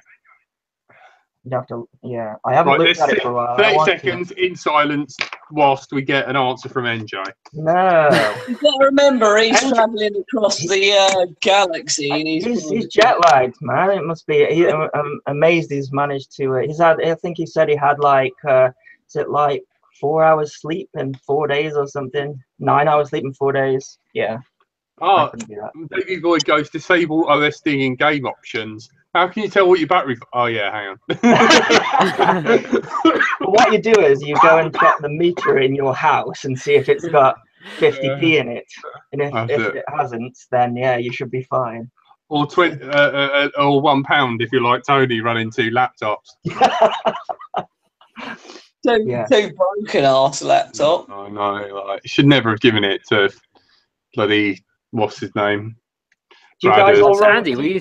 You'd have to, yeah. I haven't looked at it for a while. 30 seconds in silence whilst we get an answer from NJ. No. You've got to remember, he's travelling across the galaxy. And he's jet lagged, man. It must be. I'm amazed he's managed to. I think he said he had like, is it like 4 hours sleep in 4 days or something? 9 hours sleep in 4 days. Yeah. Oh, Baby Boy goes disable OSD in game options. How can you tell what your battery? Oh yeah, hang on. What you do is you go and check the meter in your house and see if it's got 50p in it, and if it hasn't, then yeah, you should be fine. Or or £1 if you like Tony running 2 laptops. Two broken ass laptop. I know. Like, should never have given it to bloody what's his name. Do you guys all Andy, were you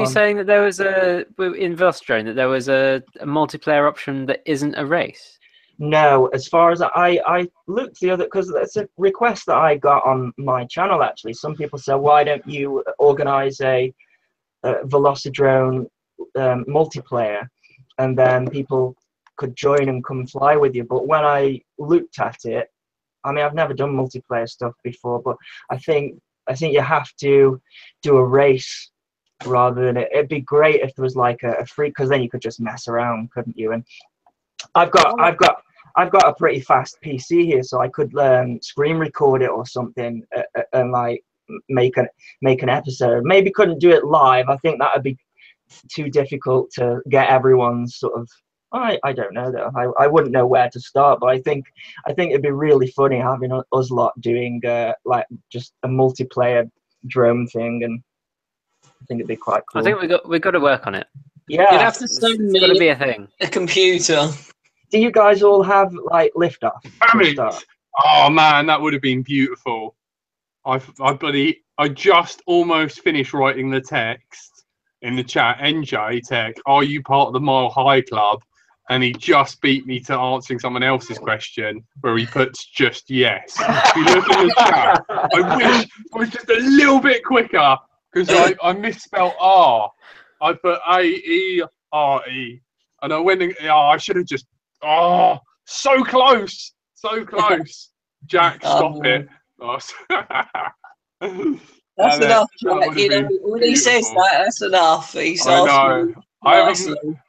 saying that there was in Velstrone that there was a multiplayer option that isn't a race? No, as far as I looked the other, because that's a request that I got on my channel actually. Some people said, why don't you organize a Velocidrone multiplayer, and then people could join and come fly with you. But when I looked at it, I mean, I've never done multiplayer stuff before, but I think you have to do a race rather than it'd be great if there was like a free, because then you could just mess around, couldn't you? And I've got a pretty fast PC here, so I could screen record it or something and like make an episode. Maybe couldn't do it live. I think that would be too difficult to get everyone's sort of. I don't know though. I wouldn't know where to start, but I think it'd be really funny having us lot doing like just a multiplayer drone thing, and I think it'd be quite cool. I think we got to work on it. Yeah, you'd have to send me got to be a thing. A computer. Do you guys all have like liftoff? Oh man, that would have been beautiful. I just almost finished writing the text in the chat. NJ Tech, are you part of the Mile High Club? And he just beat me to answering someone else's question where he puts just yes. If you look in the chat, I wish I was just a little bit quicker because I misspelled R. I put A-E-R-E. And I went and I should have just, so close. Jack, stop it. That's enough. When he says that's enough. I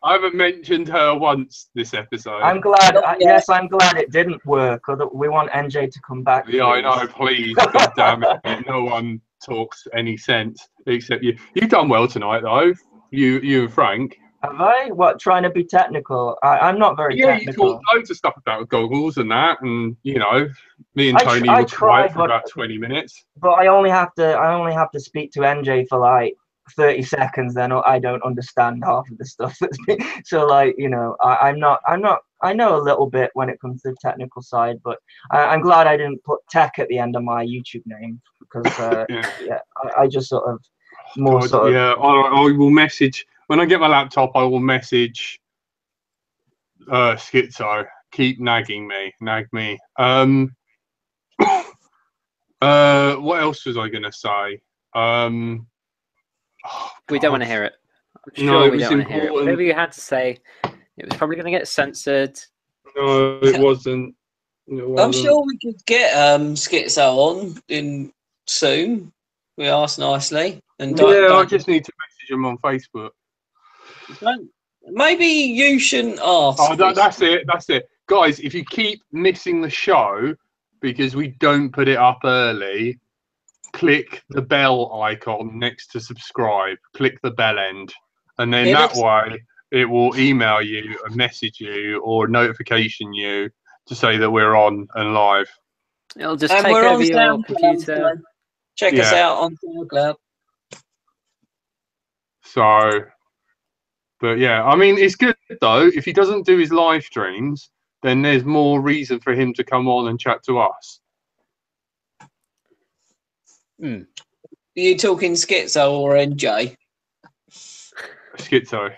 haven't mentioned her once this episode. I'm glad. Yes, I'm glad it didn't work. We want NJ to come back. Yeah, please. I know. Please, God damn it! No one talks any sense except you. You've done well tonight, though. You and Frank. Have I? What, trying to be technical? I'm not very technical. Yeah, you talked loads of stuff about goggles and that, and you know, me and Tony were quiet for about 20 minutes. But I only have to speak to NJ for like 30 seconds, then I don't understand half of the stuff. So like, you know, I know a little bit when it comes to the technical side, but I'm glad I didn't put tech at the end of my YouTube name because I just sort of I will message when I get my laptop. I will message Schizo. Keep nag me. What else was I gonna say? We don't want to hear it. I'm sure we don't want to hear it. Whatever you had to say, it was probably going to get censored. No, it wasn't. I'm sure we could get Schizo on in soon. We asked nicely. And I just need to message him on Facebook. Maybe you shouldn't ask. Oh, that's it. Guys, if you keep missing the show because we don't put it up early, click the bell icon next to subscribe. Click the bell end. And then that way it will email you, a message you, or notification you to say that we're on and live. It'll just take over your computer. So check us out on SoundCloud. So, but yeah, I mean, it's good though. If he doesn't do his live streams, then there's more reason for him to come on and chat to us. Are you talking Schizo or NJ? Schizo.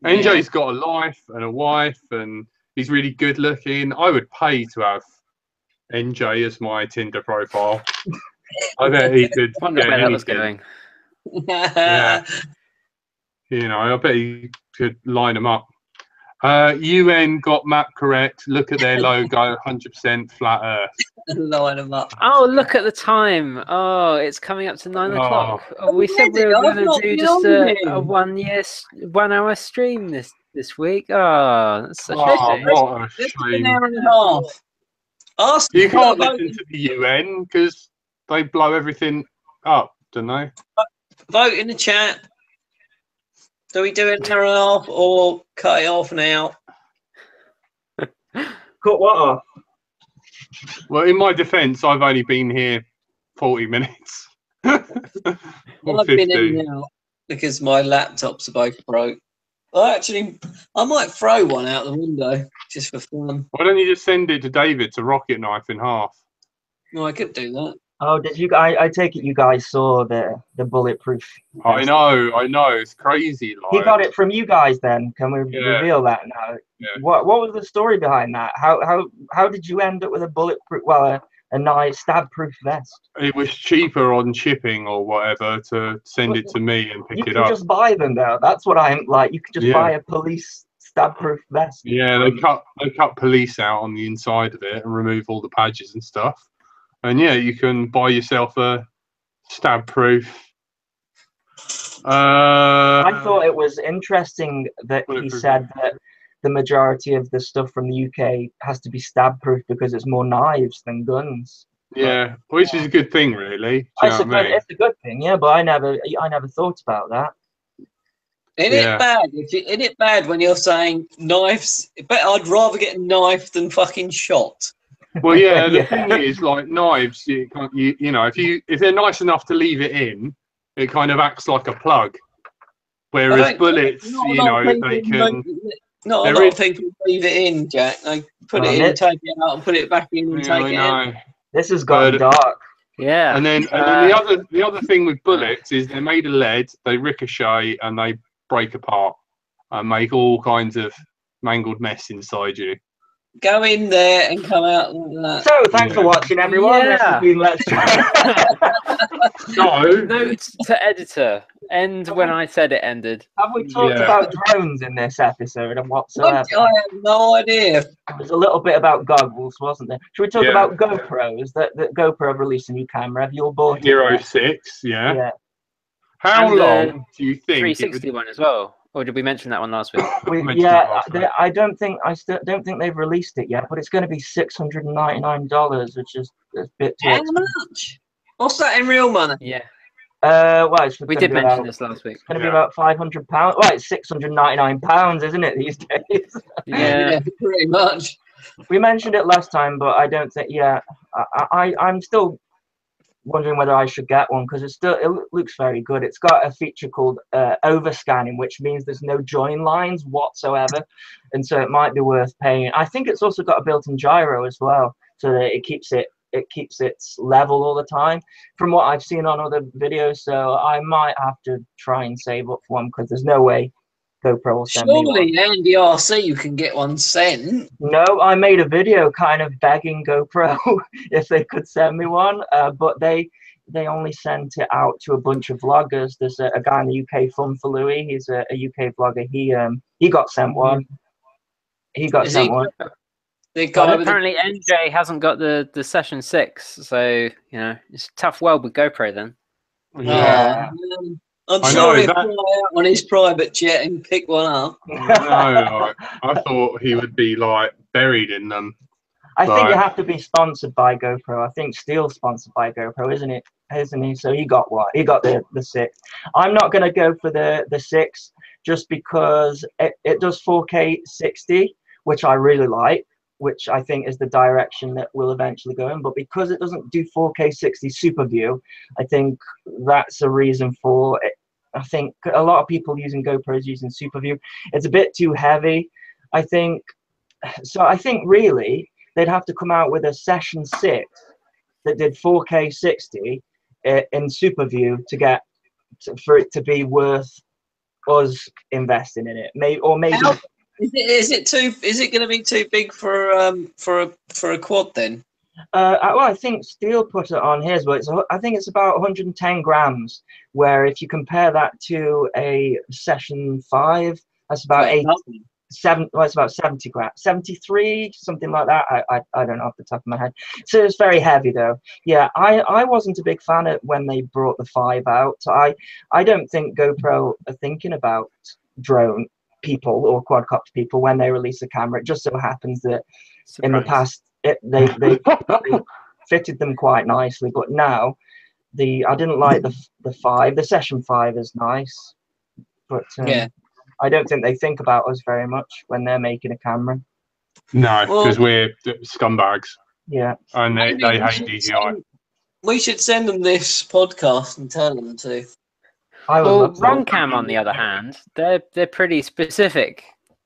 NJ's got a life and a wife, and he's really good looking. I would pay to have NJ as my Tinder profile. I bet he could. I wonder where that was going. Yeah. You know, I bet he could line them up. UN got map correct. Look at their logo, 100% flat Earth. Line them up. Oh, look at the time. Oh, it's coming up to 9 o'clock. Oh, we said we were going to do just a 1 hour stream this week. Oh, that's such a shame. What a shame. An hour and a half. You can't listen to the UN because they blow everything up, don't they? Vote in the chat. Do we do an hour and a half or cut it off now? Cut what off? Well, in my defence, I've only been here 40 minutes. I've been in and out because my laptops are both broke. I might throw one out the window just for fun. Why don't you just send it to David to rocket knife in half? No, I could do that. Oh, did you? I take it you guys saw the bulletproof. I know. It's crazy. Like. He got it from you guys. Then can we reveal that now? Yeah. What was the story behind that? How did you end up with a bulletproof? Well, a nice stab-proof vest. It was cheaper on shipping or whatever to send it to me and pick it up. You can just buy them though. That's what I'm like. You can just buy a police stab-proof vest. Yeah, they cut police out on the inside of it and remove all the badges and stuff. And yeah, you can buy yourself a stab-proof. I thought it was interesting that he said that the majority of the stuff from the UK has to be stab-proof because it's more knives than guns. Yeah, which is a good thing, really. It's a good thing, yeah. But I never thought about that. Isn't it bad when you're saying knives? But I'd rather get knifed than fucking shot. Well, yeah. The thing is, like knives, you know, if they're nice enough to leave it in, it kind of acts like a plug. Whereas bullets, you know, they can. Not a lot of people leave it in, Jack. They put it in, take it out, and put it back in, and take it in. This has gone dark. Yeah. And then the other thing with bullets is they're made of lead, they ricochet, and they break apart and make all kinds of mangled mess inside you. Go in there and come out like that. So, thanks for watching, everyone. Yeah. This has been Let's No. Note to editor. End when I said it ended. Have we talked about drones in this episode and whatsoever? I have no idea. There's a little bit about goggles, wasn't there? Should we talk about GoPros? That GoPro released a new camera. Have you all bought it? Hero 6, yeah. And How long do you think 360 one as well? Or did we mention that one last week? I don't think they've released it yet, but it's going to be $699, which is a bit too expensive. How much? What's that in real money? Yeah. We did mention this last week. It's going to be about £500. Well, it's £699, isn't it, these days? Yeah, pretty much. We mentioned it last time, but I don't think. Yeah, I'm still wondering whether I should get one because it looks very good. It's got a feature called overscanning, which means there's no join lines whatsoever, and so it might be worth paying. I think it's also got a built-in gyro as well, so that it keeps its level all the time from what I've seen on other videos. So I might have to try and save up for one because there's no way GoPro will send me one. Surely AndyRC you can get one sent. No, I made a video kind of begging GoPro if they could send me one, but they only sent it out to a bunch of vloggers. There's a guy in the UK, Fun for Louis. He's a UK vlogger. He got sent one. He got sent one. But apparently NJ hasn't got the Session 6, so you know it's a tough world with GoPro then. Yeah. I'm sure he'll fly out on his private jet and pick one up. No, I thought he would be like buried in them. I think you have to be sponsored by GoPro. I think Steele's sponsored by GoPro, isn't he? So he got one. He got the 6. I'm not going to go for the 6 just because it does 4K 60, which I really like, which I think is the direction that we'll eventually go in. But because it doesn't do 4K 60 super view, I think that's a reason for it. I think a lot of people using GoPros using super view, it's a bit too heavy, I think. So I think really they'd have to come out with a Session 6 that did 4K 60 in super view to get for it to be worth us investing in it. Maybe is it going to be too big for a quad then? Well, I think Steele put it on his, but I think it's about 110 grams. Where if you compare that to a Session 5, that's about well, it's about 70 grams, 73, something like that. I don't know off the top of my head. So it's very heavy though. Yeah, I wasn't a big fan of when they brought the 5 out. I don't think GoPro are thinking about drone people or quadcopter people when they release a camera. It just so happens that in the past they fitted them quite nicely, but now I didn't like the 5. The Session 5 is nice, but yeah. I don't think they think about us very much when they're making a camera. No, because we're scumbags. Yeah. And they hate DJI. We should send them this podcast and tell them to. Well, Runcam, on the other hand, they're pretty specific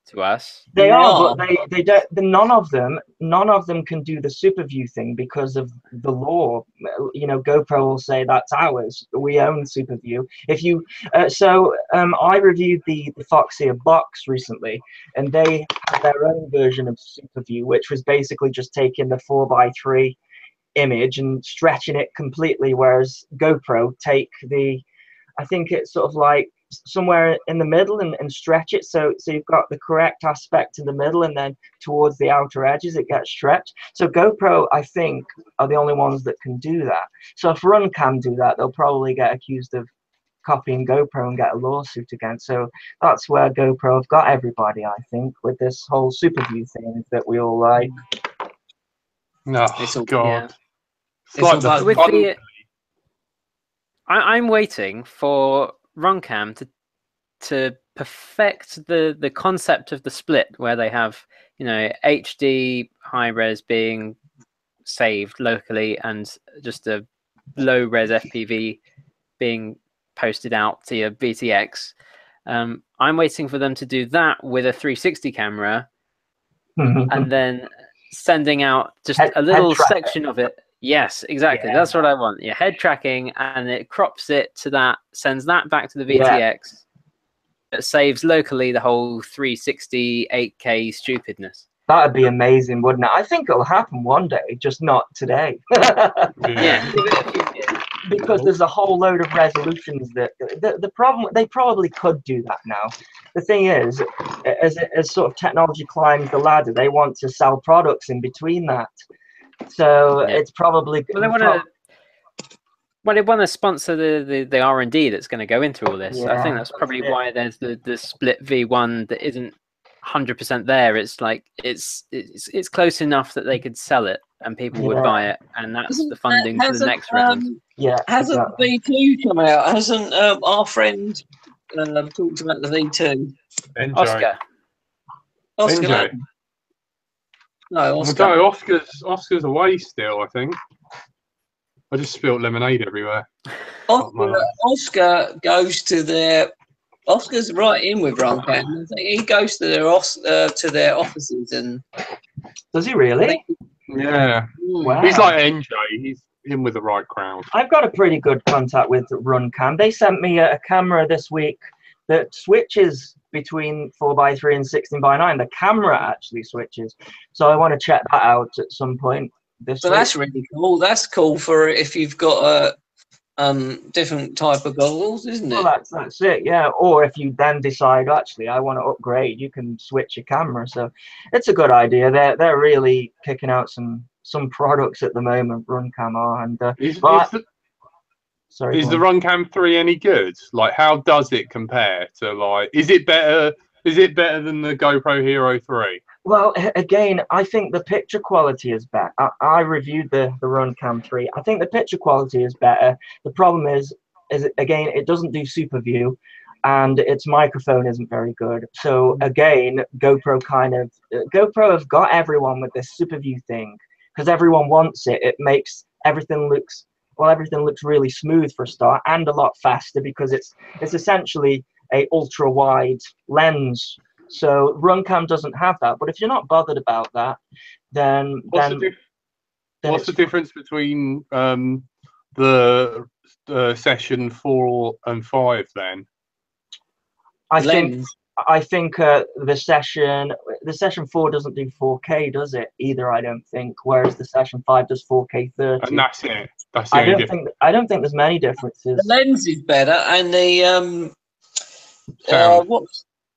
to us. They are, but they don't. None of them can do the super view thing because of the law. You know, GoPro will say that's ours. We own super view. If you, I reviewed the Foxeer box recently, and they had their own version of super view, which was basically just taking the 4:3 image and stretching it completely, whereas GoPro take I think it's sort of like somewhere in the middle and stretch it so you've got the correct aspect in the middle, and then towards the outer edges it gets stretched. So GoPro, I think, are the only ones that can do that. So if Runcam do that, they'll probably get accused of copying GoPro and get a lawsuit again. So that's where GoPro have got everybody, I think, with this whole super view thing that we all like. Oh, God. Yeah. I'm waiting for Runcam to perfect the concept of the split, where they have, you know, HD high res being saved locally and just a low res FPV being posted out to your VTX. I'm waiting for them to do that with a 360 camera and then sending out just a little section of it. Yes, exactly. Yeah. That's what I want. Yeah, head tracking, and it crops it to that, sends that back to the VTX. Yeah. It saves locally the whole 360 8K stupidness. That'd be amazing, wouldn't it? I think it'll happen one day, just not today. Yeah. Because there's a whole load of resolutions that the problem, they probably could do that now. The thing is, as sort of technology climbs the ladder, they want to sell products in between that. So it's probably they want to sponsor the R&D that's going to go into all this. Yeah, I think that's probably why there's the split V1 that isn't 100% there. It's like it's close enough that they could sell it and people would buy it, and that's the funding for the next round. Hasn't the V2 come out? Hasn't our friend talked about the V2? Oscar. No, Oscar. Oscar's away still, I think. I just spilled lemonade everywhere. Oscar goes to their... Oscar's right in with Runcam. He goes to their offices and... Does he really? Yeah. Wow. He's like NJ. He's in with the right crowd. I've got a pretty good contact with Runcam. They sent me a camera this week that switches between 4:3 and 16:9. The camera actually switches, so I want to check that out at some point this week. That's really cool. That's cool for if you've got a different type of goggles, isn't it? Well, that's it, yeah. Or if you then decide, actually, I want to upgrade, you can switch your camera. So it's a good idea. They're really kicking out some products at the moment, Runcam are, and is the Runcam 3 any good? Like, how does it compare to, like, is it better than the GoPro Hero 3? Well, again, I think the picture quality is better. I reviewed the Runcam 3. I think the picture quality is better. The problem is again, it doesn't do super view. and its microphone isn't very good. So again, GoPro have got everyone with this super view thing because everyone wants it. It makes everything looks really smooth for a start and a lot faster because it's essentially a ultra wide lens. So Runcam doesn't have that. But if you're not bothered about that, then what's the difference between the session 4 and 5 then? I think the session 4 doesn't do 4K, does it? Either, I don't think. Whereas the session 5 does 4K 30. And that's it. That's the only difference. I don't think there's many differences. The lens is better, and the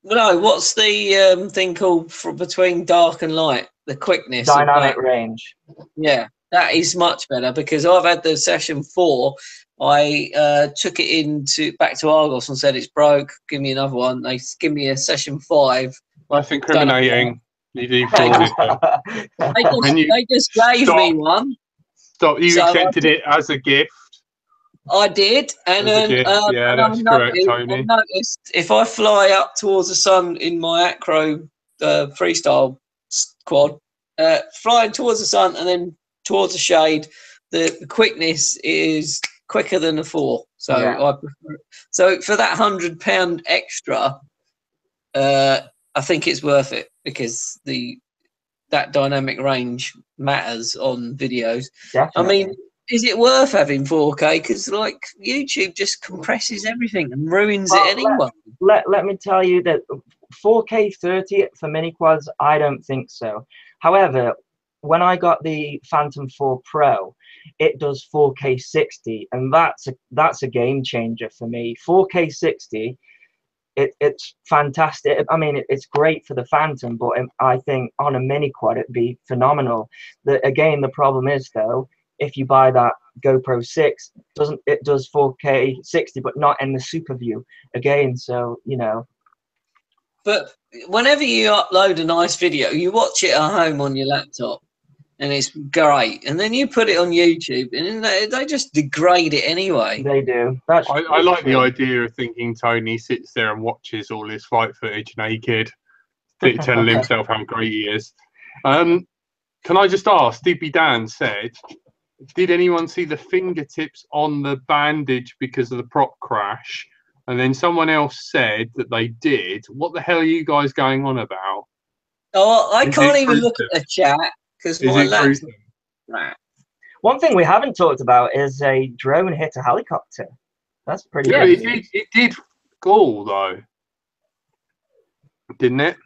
what's the thing called between dark and light? The quickness. Dynamic range. Yeah, that is much better because I've had the session 4. I took it back to Argos and said it's broke. Give me another one. They give me a session 5. That's incriminating. They just gave me one. Stop! You accepted it as a gift. I did, and then yeah, that's correct, Tony. I noticed if I fly up towards the sun in my acro freestyle quad, flying towards the sun and then towards the shade, the quickness is quicker than the 4. So I prefer it. So for that £100 extra, I think it's worth it because that dynamic range matters on videos. Definitely. I mean, is it worth having 4K? Because like YouTube just compresses everything and ruins it anyway. Let me tell you that 4K 30 for mini quads, I don't think so. However, when I got the Phantom 4 Pro, it does 4K 60, and that's a game changer for me. 4K 60, it's fantastic. I mean, it's great for the Phantom, but I think on a mini quad it'd be phenomenal. The problem is though, if you buy that GoPro 6, it does 4K 60, but not in the super view again. So But whenever you upload a nice video, you watch it at home on your laptop, and it's great. And then you put it on YouTube, and they just degrade it anyway. They do. I like the idea of thinking Tony sits there and watches all his fight footage naked, telling himself how great he is. Can I just ask, Dippy Dan said, did anyone see the fingertips on the bandage because of the prop crash? And then someone else said that they did. What the hell are you guys going on about? Oh, I can't even look at the chat because my laptop. One thing we haven't talked about is a drone hit a helicopter. That's pretty. Yeah, it did go though, didn't it?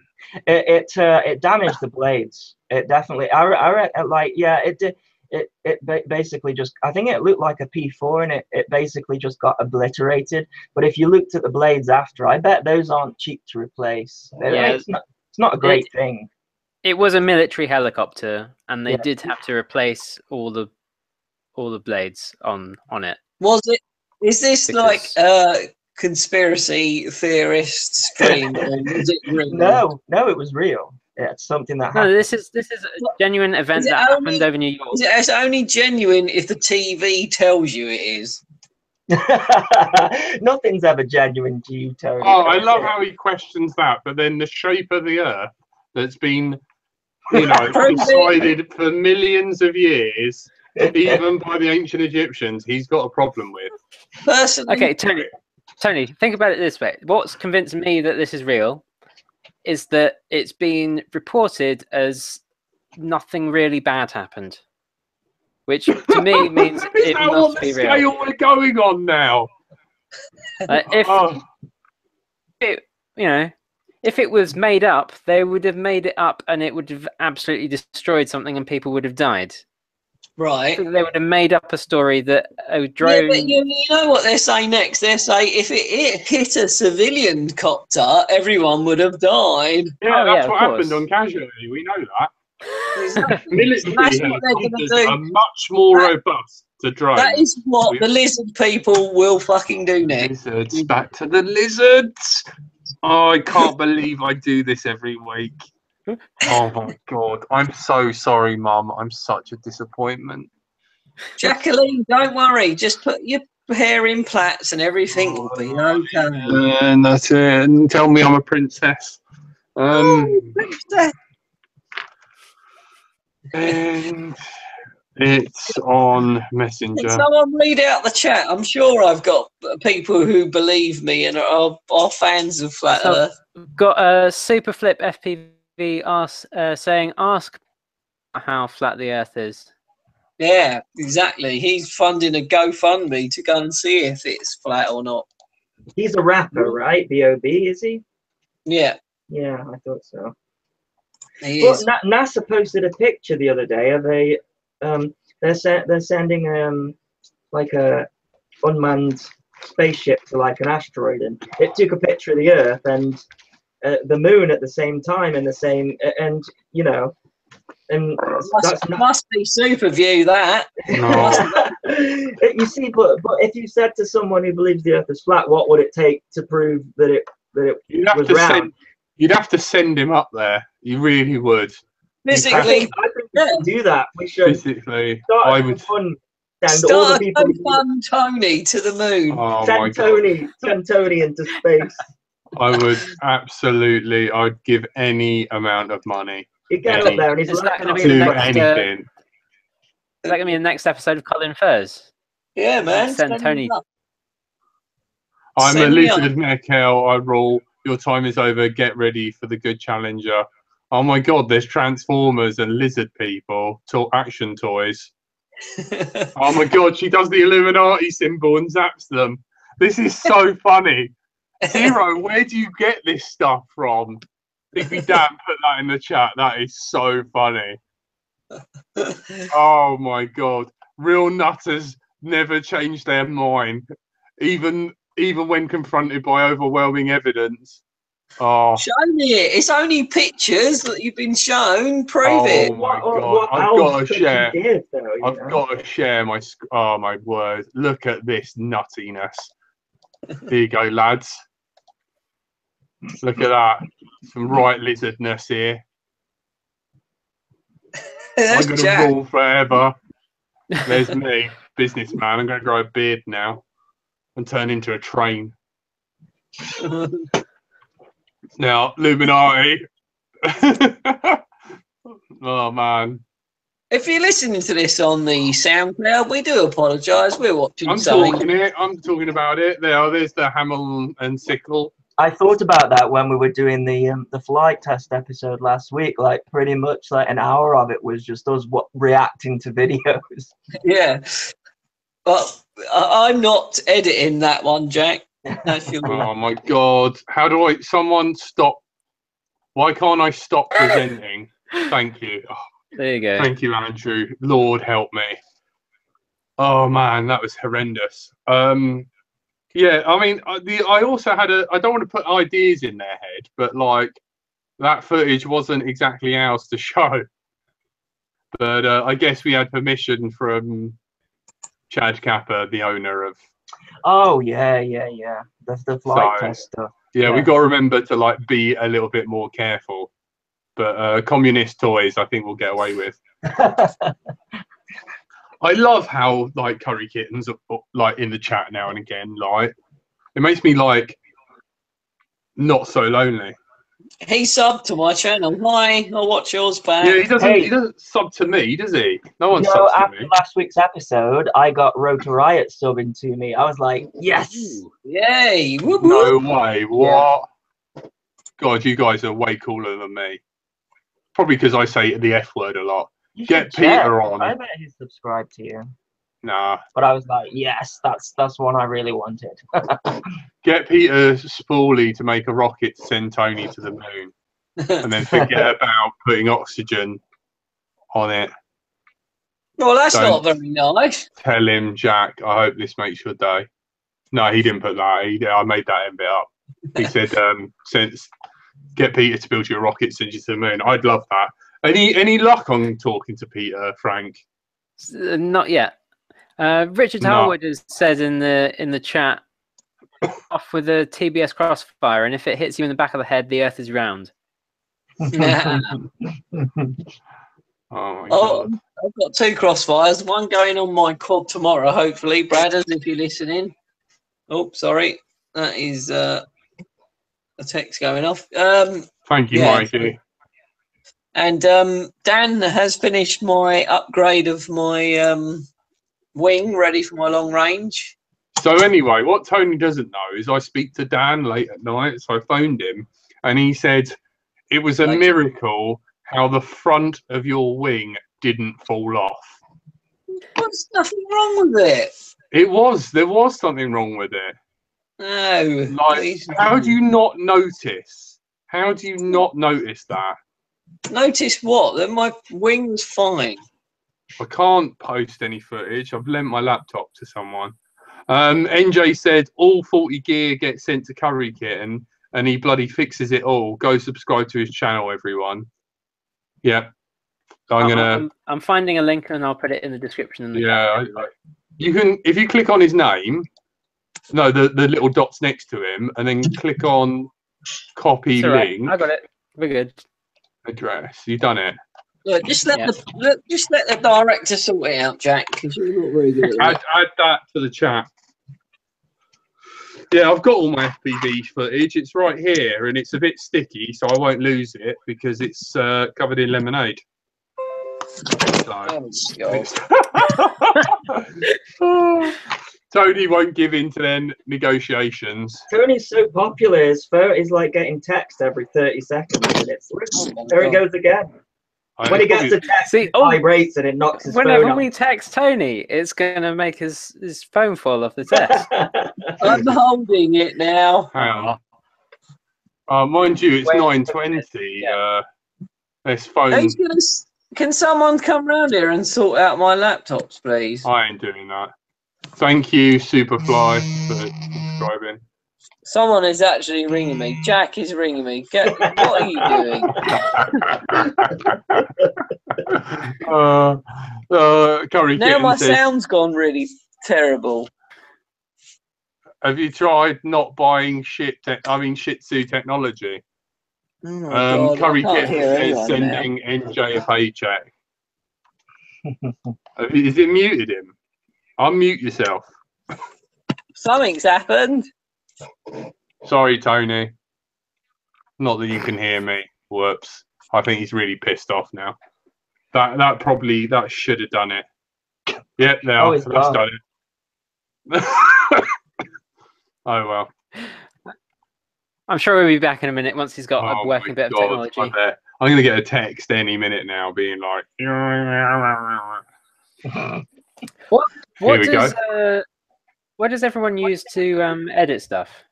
It damaged the blades. It definitely. It did. It basically just, I think it looked like a P4 and it basically just got obliterated. But if you looked at the blades after, I bet those aren't cheap to replace. Yeah, it's not a great thing. It was a military helicopter, and they did have to replace all the blades on it. Was it? Is this like conspiracy theorist stream? Was it real? No, it was real. It's something that happened. No, this is a genuine event that happened over New York. It's only genuine if the TV tells you it is. Nothing's ever genuine to you, Tony. Oh, I love how he questions that, but then the shape of the Earth that's been, decided for millions of years, even by the ancient Egyptians, he's got a problem with. Personally, okay, Tony, think about it this way. What's convinced me that this is real is that it's been reported as nothing really bad happened, which to me means it must be real. Scale we're going on now. If it was made up, they would have made it up, and it would have absolutely destroyed something, and people would have died. Right. So they would have made up a story that a drone. Yeah, but you know what they say next? They say if it hit a civilian copter, everyone would have died. Yeah, that's what happened on Casualty. We know that. Military helicopters are much more robust to drones. That is what the lizard people will fucking do next. Lizards, back to the lizards. Oh, I can't believe I do this every week. Oh my God. I'm so sorry, Mum. I'm such a disappointment. Jacqueline, don't worry. Just put your hair in plaits and everything will be okay. And that's it. And tell me I'm a princess. Princess. And it's on Messenger. Can someone read out the chat? I'm sure I've got people who believe me and are fans of Flat Earth. Got a Superflip FPV saying, ask how flat the Earth is. Yeah, exactly. He's funding a GoFundMe to go and see if it's flat or not. He's a rapper, right? B.O.B. is he? Yeah. Yeah, I thought so. He But is. NASA posted a picture the other day of a they're sending like a unmanned spaceship to like an asteroid, and it took a picture of the Earth and the Moon at the same time in the same, and you know, and Must be super view that. You see, but if you said to someone who believes the Earth is flat, what would it take to prove that it was round? You'd have to send him up there. You really would. Physically, I think we should do that. We should. Physically, I would send all the people. Fun Tony to the moon. Oh send Tony into space. I would absolutely. I'd give any amount of money. You get up there and he's Is that like, going to be the next, anything. is that going to be the next episode of Colin Furs? Yeah, man. Send Tony. I'm a lizard Mekel. I rule. Your time is over. Get ready for the good challenger. Oh my God! There's Transformers and lizard people. Action toys. Oh my God! She does the Illuminati symbol and zaps them. This is so funny. Zero, where do you get this stuff from? If you damn put that in the chat, that is so funny. Oh my God. Real nutters never change their mind, even when confronted by overwhelming evidence. Oh. Show me it. It's only pictures that you've been shown. Prove it. Oh my God. I've got to share. I've got to share my. Oh my word. Look at this nuttiness. Here you go, lads. Look at that. Some right lizardness here. I'm going to rule forever. There's me, businessman. I'm going to grow a beard now and turn into a train. Now, Illuminati. Oh, man. If you're listening to this on the SoundCloud, we do apologise. We're watching something. I'm talking about it. There's the Hamel and Sickle. I thought about that when we were doing the flight test episode last week. Like pretty much like an hour of it was just us reacting to videos. Yeah, but I'm not editing that one, Jack. Oh my God! How do someone stop? Why can't I stop presenting? Thank you. Oh, there you go. Thank you, Andrew. Lord help me. Oh man, that was horrendous. Yeah, I mean, I also had I don't want to put ideas in their head, but like that footage wasn't exactly ours to show. But I guess we had permission from Chad Kappa, the owner of. Oh yeah. The flight test stuff. Yeah, we got to remember to like be a little bit more careful. But communist toys, I think we'll get away with. I love how like Curry Kittens are like in the chat now and again. Like it makes me like not so lonely. He subbed to my channel. Hi, I'll watch yours back. Yeah, he doesn't sub to me, does he? No one subs to me. After last week's episode, I got Rotor Riot subbing to me. I was like, yes, yay! Whoop, no way! What? Yeah. God, you guys are way cooler than me. Probably because I say the F word a lot. Get Peter on. I bet he's subscribed to you. Nah. But I was like, yes, that's one I really wanted. Get Peter Spoolie to make a rocket to send Tony to the moon. And then forget about putting oxygen on it. Well, that's not very nice. Tell him, Jack, I hope this makes your day. No, he didn't put that. I made that bit up. He said, get Peter to build you a rocket, send you to the moon. I'd love that. Any luck on talking to Peter, Frank? Not yet. Richard Howard has said in the chat, off with a TBS crossfire, and if it hits you in the back of the head, the Earth is round. Oh my God. I've got 2 crossfires. One going on my quad tomorrow, hopefully. Bradders, if you're listening. Oh, sorry. That is a text going off. Thank you, yeah. Mikey. And Dan has finished my upgrade of my wing, ready for my long range. So anyway, what Tony doesn't know is I speak to Dan late at night, so I phoned him, and he said it was a miracle how the front of your wing didn't fall off. There's nothing wrong with it. There was something wrong with it. No. Like, how do you not notice? How do you not notice that? Notice what? That my wing was fine. I can't post any footage. I've lent my laptop to someone. NJ said all 40 gear gets sent to Curry Kitten, and he bloody fixes it all. Go subscribe to his channel, everyone. Yeah, I'm finding a link and I'll put it in the description. You can, if you click on his name, no, the little dots next to him, and then click on copy link. I got it. We're good. Address. You've done it. Look, just let the director sort it out, Jack, because you're not very good at add that to the chat. Yeah, I've got all my FPV footage. It's right here, and it's a bit sticky, so I won't lose it because it's covered in lemonade. Tony won't give in to their negotiations. Tony's so popular, his phone is like getting text every 30 seconds. And it's there he goes again. When he gets a text, it vibrates and it knocks his phone off. Whenever we text Tony, it's going to make his phone fall off the test. I'm holding it now. Hang on. Mind you, it's 9:20. This phone. Can someone come round here and sort out my laptops, please? I ain't doing that. Thank you, Superfly, for subscribing. Someone is actually ringing me. Jack is ringing me. What are you doing? Curry now my sound's gone really terrible. Have you tried not buying Shih Tzu technology? Oh Curry Kitten is sending NJ a paycheck. Is it muted him? Unmute yourself. Something's happened. Sorry, Tony. Not that you can hear me. Whoops. I think he's really pissed off now. That should have done it. Yep, that's done it. Oh well. I'm sure we'll be back in a minute once he's got a working bit of technology. I'm going to get a text any minute now being like... What does everyone use to edit stuff?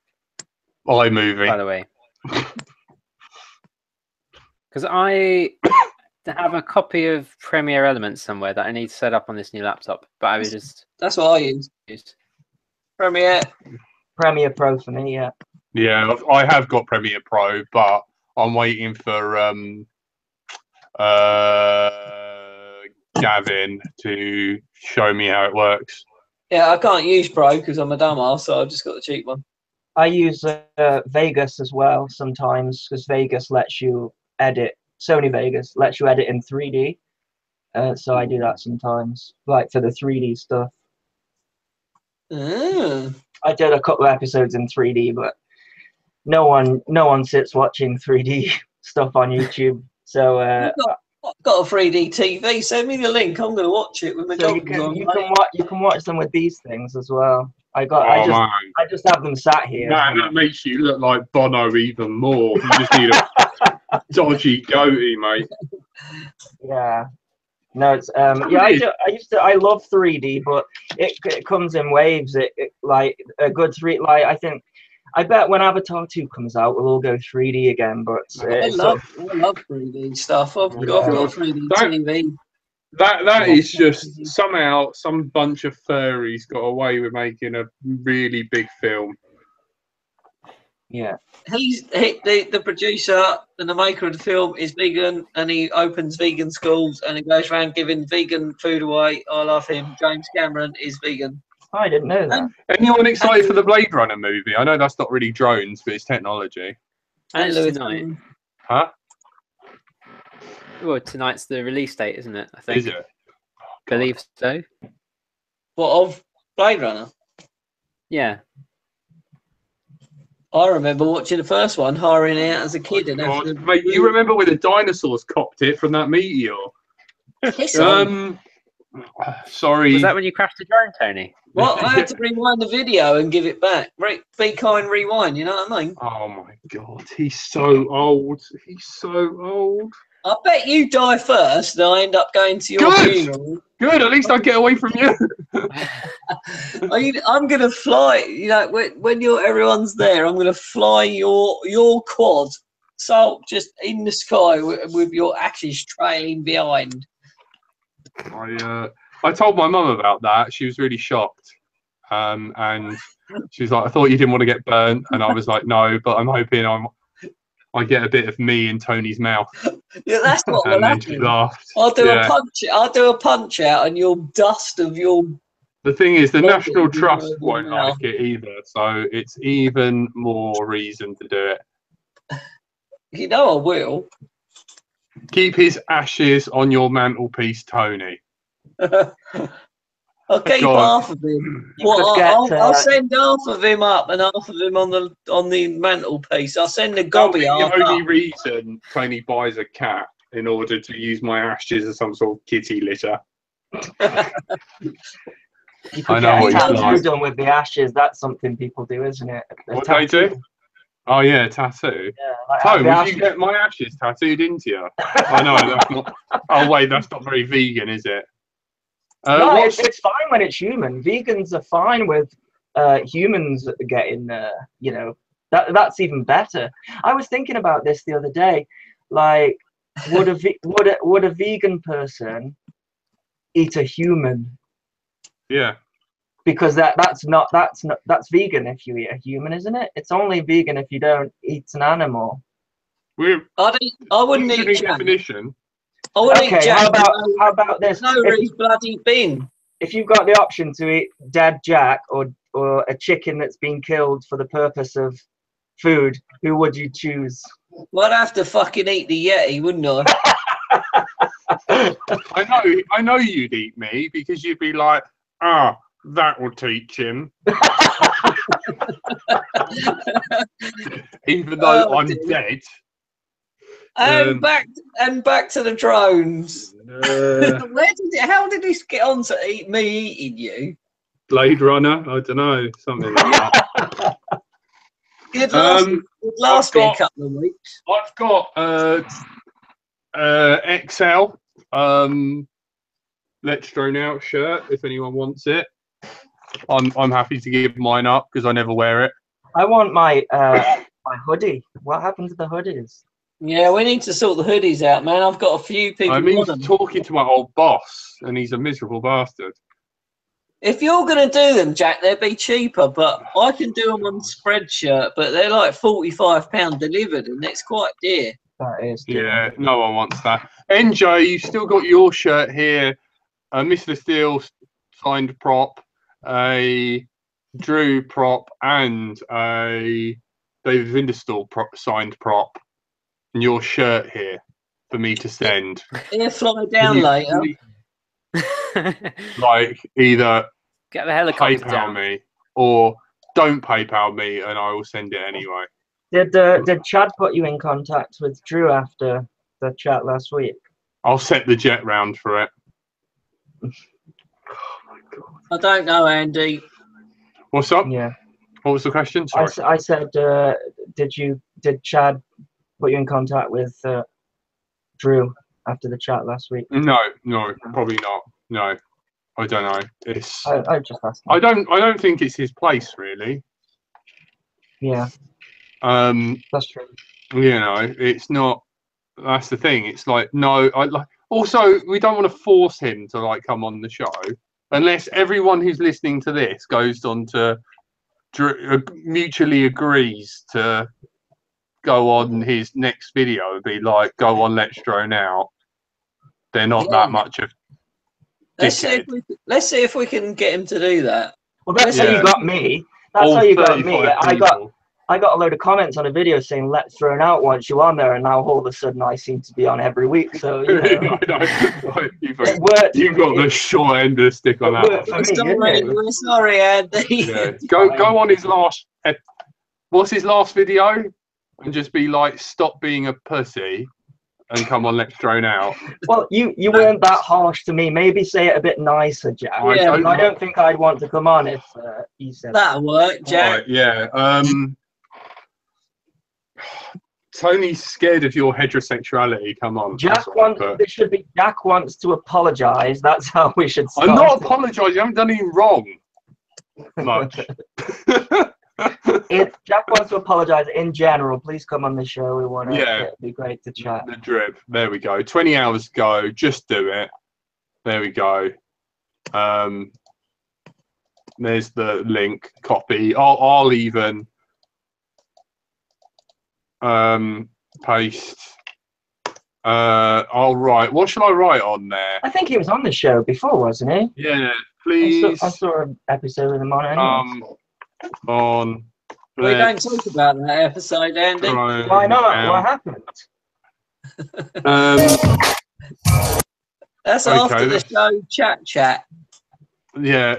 iMovie. By the way. Because I have a copy of Premiere Elements somewhere that I need to set up on this new laptop, but I was just... That's what I use. Premiere Pro for me, yeah. Yeah, I have got Premiere Pro, but I'm waiting for Gavin to show me how it works. Yeah, I can't use Pro because I'm a dumbass, so I've just got the cheap one. I use Vegas as well sometimes because Vegas lets you edit. Sony Vegas lets you edit in 3D, so I do that sometimes, like for the 3D stuff. I did a couple of episodes in 3D, but no one sits watching 3D stuff on YouTube. So I've got a 3D TV. Send me the link. I'm going to watch it with my dog. You can watch them with these things as well. I just have them sat here. Man, that makes you look like Bono even more. You just need a dodgy goatee, mate. Yeah. No, it's I love 3D, but it comes in waves. It like a good I bet when Avatar 2 comes out, we'll all go 3D again. But I love 3D stuff. I've got 3D TV. That is just somehow some bunch of furries got away with making a really big film. Yeah. The producer and the maker of the film is vegan, and he opens vegan schools, and he goes around giving vegan food away. I love him. James Cameron is vegan. I didn't know that. Anyone excited for the Blade Runner movie? I know that's not really drones, but it's technology. And it's tonight. Huh? Well, tonight's the release date, isn't it? I think. Is it? believe so. What, of Blade Runner? Yeah. I remember watching the first one, hiring it out as a kid. And God, mate, you remember when the dinosaurs copped it from that meteor? Sorry. Was that when you crashed the drone, Tony? Well, I had to rewind the video and give it back. Be kind, rewind, you know what I mean? Oh my God, he's so old. He's so old. I bet you die first and I end up going to your funeral. Good, at least I get away from you. I'm going to fly, you know, when everyone's there, I'm going to fly your quad, so just in the sky with your ashes trailing behind. I told my mum about that. She was really shocked. And she was like, I thought you didn't want to get burnt. And I was like, no, but I'm hoping I get a bit of me in Tony's mouth. Yeah, that's what will happen. She laughed. I'll do a punch out and you'll dust of your... The thing is, the National Trust won't like it either. So it's even more reason to do it. You know I will. Keep his ashes on your mantelpiece, Tony. I'll keep half of him. I'll send half of him up and half of him on the mantelpiece. I'll send the gobby half the only up. reason Tony buys a cat in order to use my ashes as some sort of kitty litter. I know what you're done with the ashes. That's something people do, isn't it? What they do? Oh yeah, tattoo. Yeah, like Tom, would you get my ashes tattooed into you? I know that's not. Oh wait, that's not very vegan, is it? No, it's fine when it's human. Vegans are fine with humans getting, you know, that's even better. I was thinking about this the other day. Like, would a vegan person eat a human? Yeah. Because that's vegan if you eat a human, isn't it? It's only vegan if you don't eat an animal. I wouldn't eat definition. Okay, how about this? No, he's bloody bin. If you've got the option to eat dead Jack or a chicken that's been killed for the purpose of food, who would you choose? Well, I'd have to fucking eat the Yeti, wouldn't I? I know you'd eat me because you'd be like, that will teach him. Even though I'm dead. And back to the drones. How did this get on to me eating you? Blade Runner? I don't know, something like that. It last me a couple of weeks. I've got XL Let's Drone Out shirt if anyone wants it. I'm happy to give mine up because I never wear it. I want my my hoodie. What happened to the hoodies? Yeah, we need to sort the hoodies out, man. I've got a few people. I'm talking to my old boss, and he's a miserable bastard. If you're going to do them, Jack, they'd be cheaper, but I can do them on Spreadshirt, but they're like £45 delivered, and it's quite dear. That is dear. Yeah, no one wants that. NJ, you've still got your shirt here. Mr. Steele signed prop, a Drew prop, and a David Vinderstall signed prop. And your shirt here for me to send. Yeah, fly down later. Like either get the helicopter PayPal down. me or don't PayPal me, and I will send it anyway. Did Chad put you in contact with Drew after the chat last week? I'll set the jet round for it. Oh my God. I don't know, Andy. What's up? Yeah. What was the question? Sorry. I said, did Chad put you in contact with Drew after the chat last week? No, probably not. No, I don't know. It's. I just asked. I don't think it's his place really. Yeah. That's true. You know, it's not. That's the thing. It's like no. Also, we don't want to force him to like come on the show unless everyone who's listening to this goes on to mutually agrees to go on his next video and be like, go on, let's drone out. They're not that much of. Let's see if we can get him to do that. Well, that's how you got me. That's how you got me. I got a load of comments on a video saying "Let's Thrown Out" once you're on there, and now all of a sudden I seem to be on every week. So you know, you've got the short end of the stick on that one. We're sorry, Andy. Yeah. Go on his last. What's his last video? And just be like, stop being a pussy, and come on, Let's Thrown Out. Well, you weren't that harsh to me. Maybe say it a bit nicer, Jack. Yeah, I don't think I'd want to come on if you said that'll work, Jack. Right, yeah. Tony's scared of your heterosexuality. Come on. Jack wants to apologise. That's how we should start. I'm not apologising. You haven't done anything wrong. Much. If Jack wants to apologise in general, please come on the show. We want to. Yeah. It'd be great to chat. The drip. There we go. 20 hours ago. Just do it. There we go. There's the link. Copy. I'll even paste. I'll write. What should I write on there? I think he was on the show before, wasn't he? Yeah, please. I saw an episode with him on it. We don't talk about that episode, Andy. Why not? What happened? That's after the show chat. Yeah,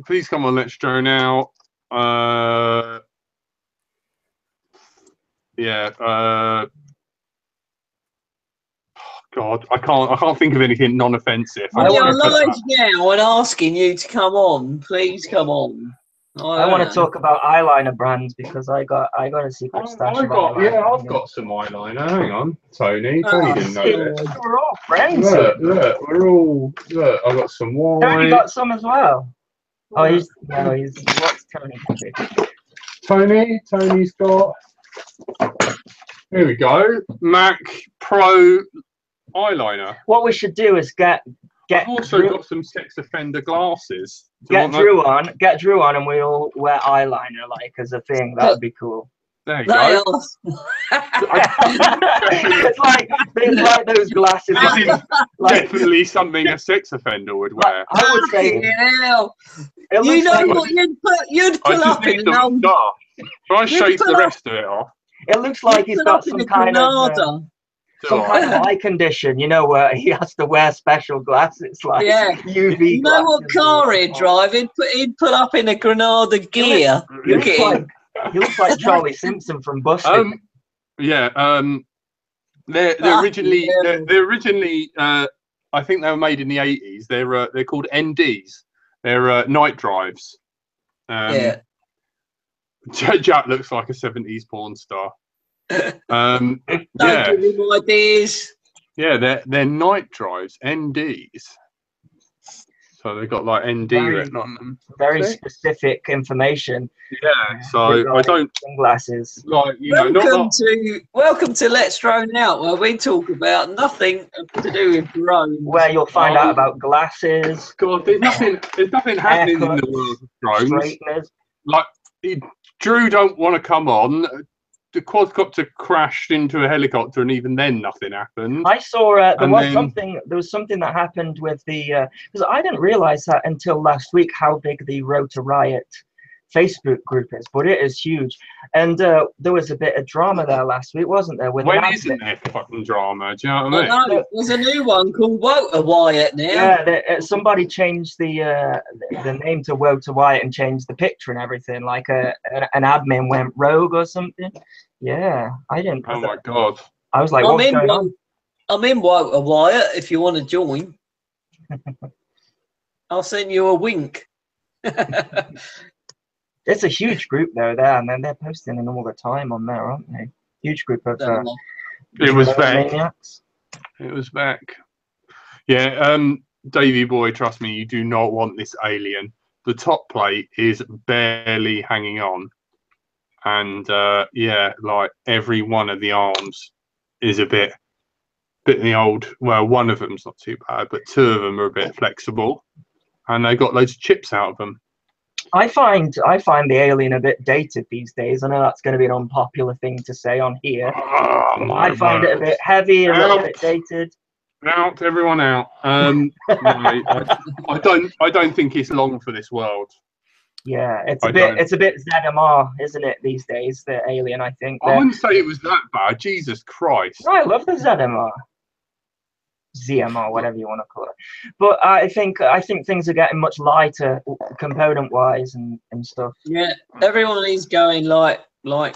please come on, Let's Thrown Out. God, I can't think of anything non-offensive. We are live now and asking you to come on. Please come on. I want to talk about eyeliner brands because I got a secret stash. I've got some eyeliner. Hang on, Tony. Tony didn't know this. We're all friends. Look, we're all. Look, I've got some wine. Tony got some as well. Oh, he's what's Tony? Tony's got. Here we go. MAC Pro eyeliner. What we should do is get. I've also got some sex offender glasses. Get Drew on, and we'll wear eyeliner like as a thing. That would be cool. There you go. It's like those glasses. Definitely something a sex offender would wear. I would say. You know what you'd pull up in an old. Try and shave the rest of it off. It looks like he's got some kind of eye condition, you know, where he has to wear special glasses like UV. You know what car he'd drive? He'd pull up in a Granada gear. He looks like Charlie Simpson from Busted. They're originally I think they were made in the 80s. They're called NDs. They're night drives. Jack looks like a 70s porn star. Don't give me more ideas. Yeah, they're night drives, NDs. So they've got like ND written on them. Very specific information. Yeah, so I don't sunglasses. Like welcome to Let's Thrown Out, where we talk about nothing to do with drones. Where you'll find out about glasses. God, there's nothing happening in the world of drones. Straighteners. Like Drew don't want to come on. The quadcopter crashed into a helicopter, and even then, nothing happened. I saw there was something that happened with the because I didn't realize that until last week how big the Rotor Riot Facebook group is, but it is huge. And there was a bit of drama there last week, wasn't there? When isn't there fucking drama? Do you know what I mean? No, there's a new one called Rotor Riot now. Yeah, somebody changed the name to Rotor Riot and changed the picture and everything. Like an admin went rogue or something. Yeah, I didn't. Oh my god! I was like, what's going on? I'm in Rotor Riot if you want to join. I'll send you a wink. It's a huge group there, and then they're posting them all the time on there, aren't they? Huge group of it was back. Maniacs. It was back. Yeah, Davey boy, trust me, you do not want this alien. The top plate is barely hanging on, and like every one of the arms is a bit in the old. Well, one of them's not too bad, but two of them are a bit flexible, and they got loads of chips out of them. I find the alien a bit dated these days. I know that's going to be an unpopular thing to say on here. I find it a bit heavy, a little bit dated. Out, everyone out. I don't think it's long for this world. Yeah, it's a bit ZMR, isn't it, these days, the Alien, I think. I wouldn't say it was that bad. Jesus Christ. No, I love the ZMR. ZMR, whatever you want to call it. But I think things are getting much lighter component-wise and stuff. Yeah, everyone is going light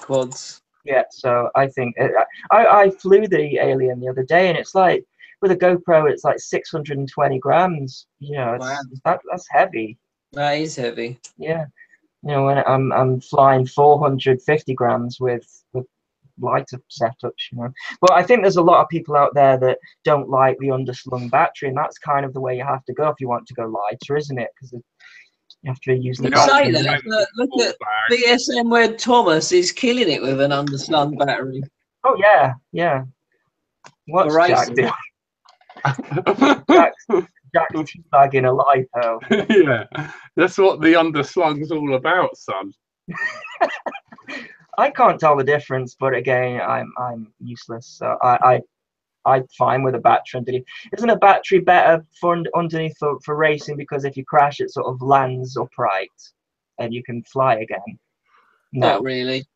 quads. Yeah, so I think I flew the Alien the other day, and it's like with a GoPro, it's like 620 grams. You know, Wow. that's heavy. That is heavy. Yeah, you know, when I'm flying 450 grams with lighter setups, you know. But I think there's a lot of people out there that don't like the underslung battery, and that's kind of the way you have to go if you want to go lighter, isn't it? Because you have to use the battery. battery. Say that, but look at BSM where Thomas is killing it with an underslung battery. Oh yeah. What's Jack doing? Jack's bagging a lipo. Yeah, that's what the underslung's all about, son. I can't tell the difference, but again, I'm useless. So I'm fine with a battery underneath. Isn't a battery better for underneath for racing, because if you crash, it sort of lands upright and you can fly again? No. Not really.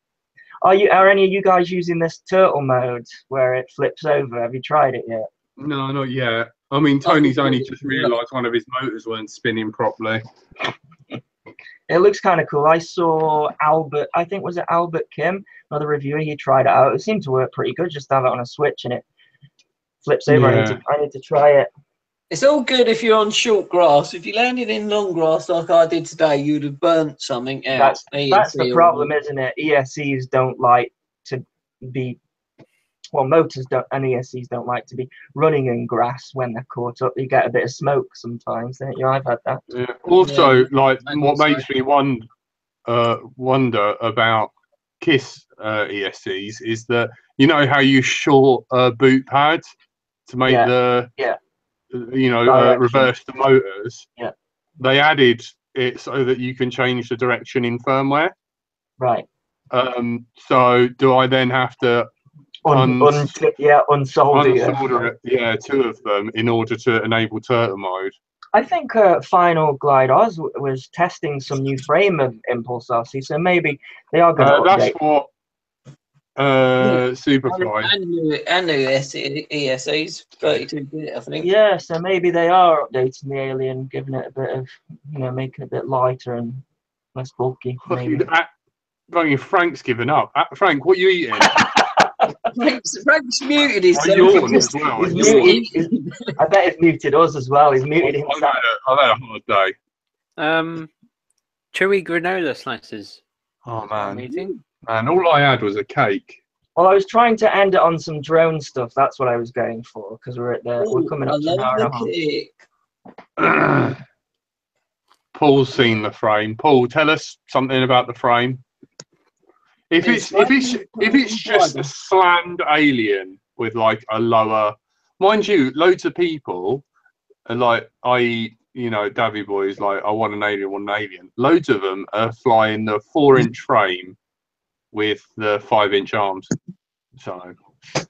Are any of you guys using this turtle mode where it flips over? Have you tried it yet? No, not yet. I mean, Tony's only just realised one of his motors weren't spinning properly. It looks kind of cool. I saw Albert, I think was it Albert Kim, another reviewer, he tried it out. It seemed to work pretty good, just to have it on a switch and it flips over. Yeah. I need to try it. It's all good if you're on short grass. If you landed in long grass like I did today, you'd have burnt something out. That's the problem, isn't it? ESCs don't like to be, well, motors don't, and ESCs don't like to be running in grass when they're caught up. You get a bit of smoke sometimes, don't you? I've had that. Yeah. Also, like, what makes me wonder about KISS ESCs is that, you know how you short boot pads to make reverse the motors? Yeah. They added it so that you can change the direction in firmware. Right. So do I then have to unsolder it? Yeah, two of them in order to enable turtle mode. I think Final Glide Oz was testing some new frame of Impulse RC, so maybe they are going to update. That's what Superfly and new ESCs 32-bit, I think. Yeah, so maybe they are updating the Alien, giving it a bit of, making it a bit lighter and less bulky. Maybe. Frank's given up. Frank, what are you eating? Frank's muted himself. I bet he's muted us as well. He's muted himself. I've had a hard day. Chewy granola slices. Oh man, all I had was a cake. Well, I was trying to end it on some drone stuff. That's what I was going for, because we're coming up to an hour and a half. Paul's seen the frame. Paul, tell us something about the frame. If it's just a slammed Alien with like a lower, mind you, loads of people are like, Davy boys, like, I want an Alien. Loads of them are flying the 4-inch frame with the 5-inch arms. So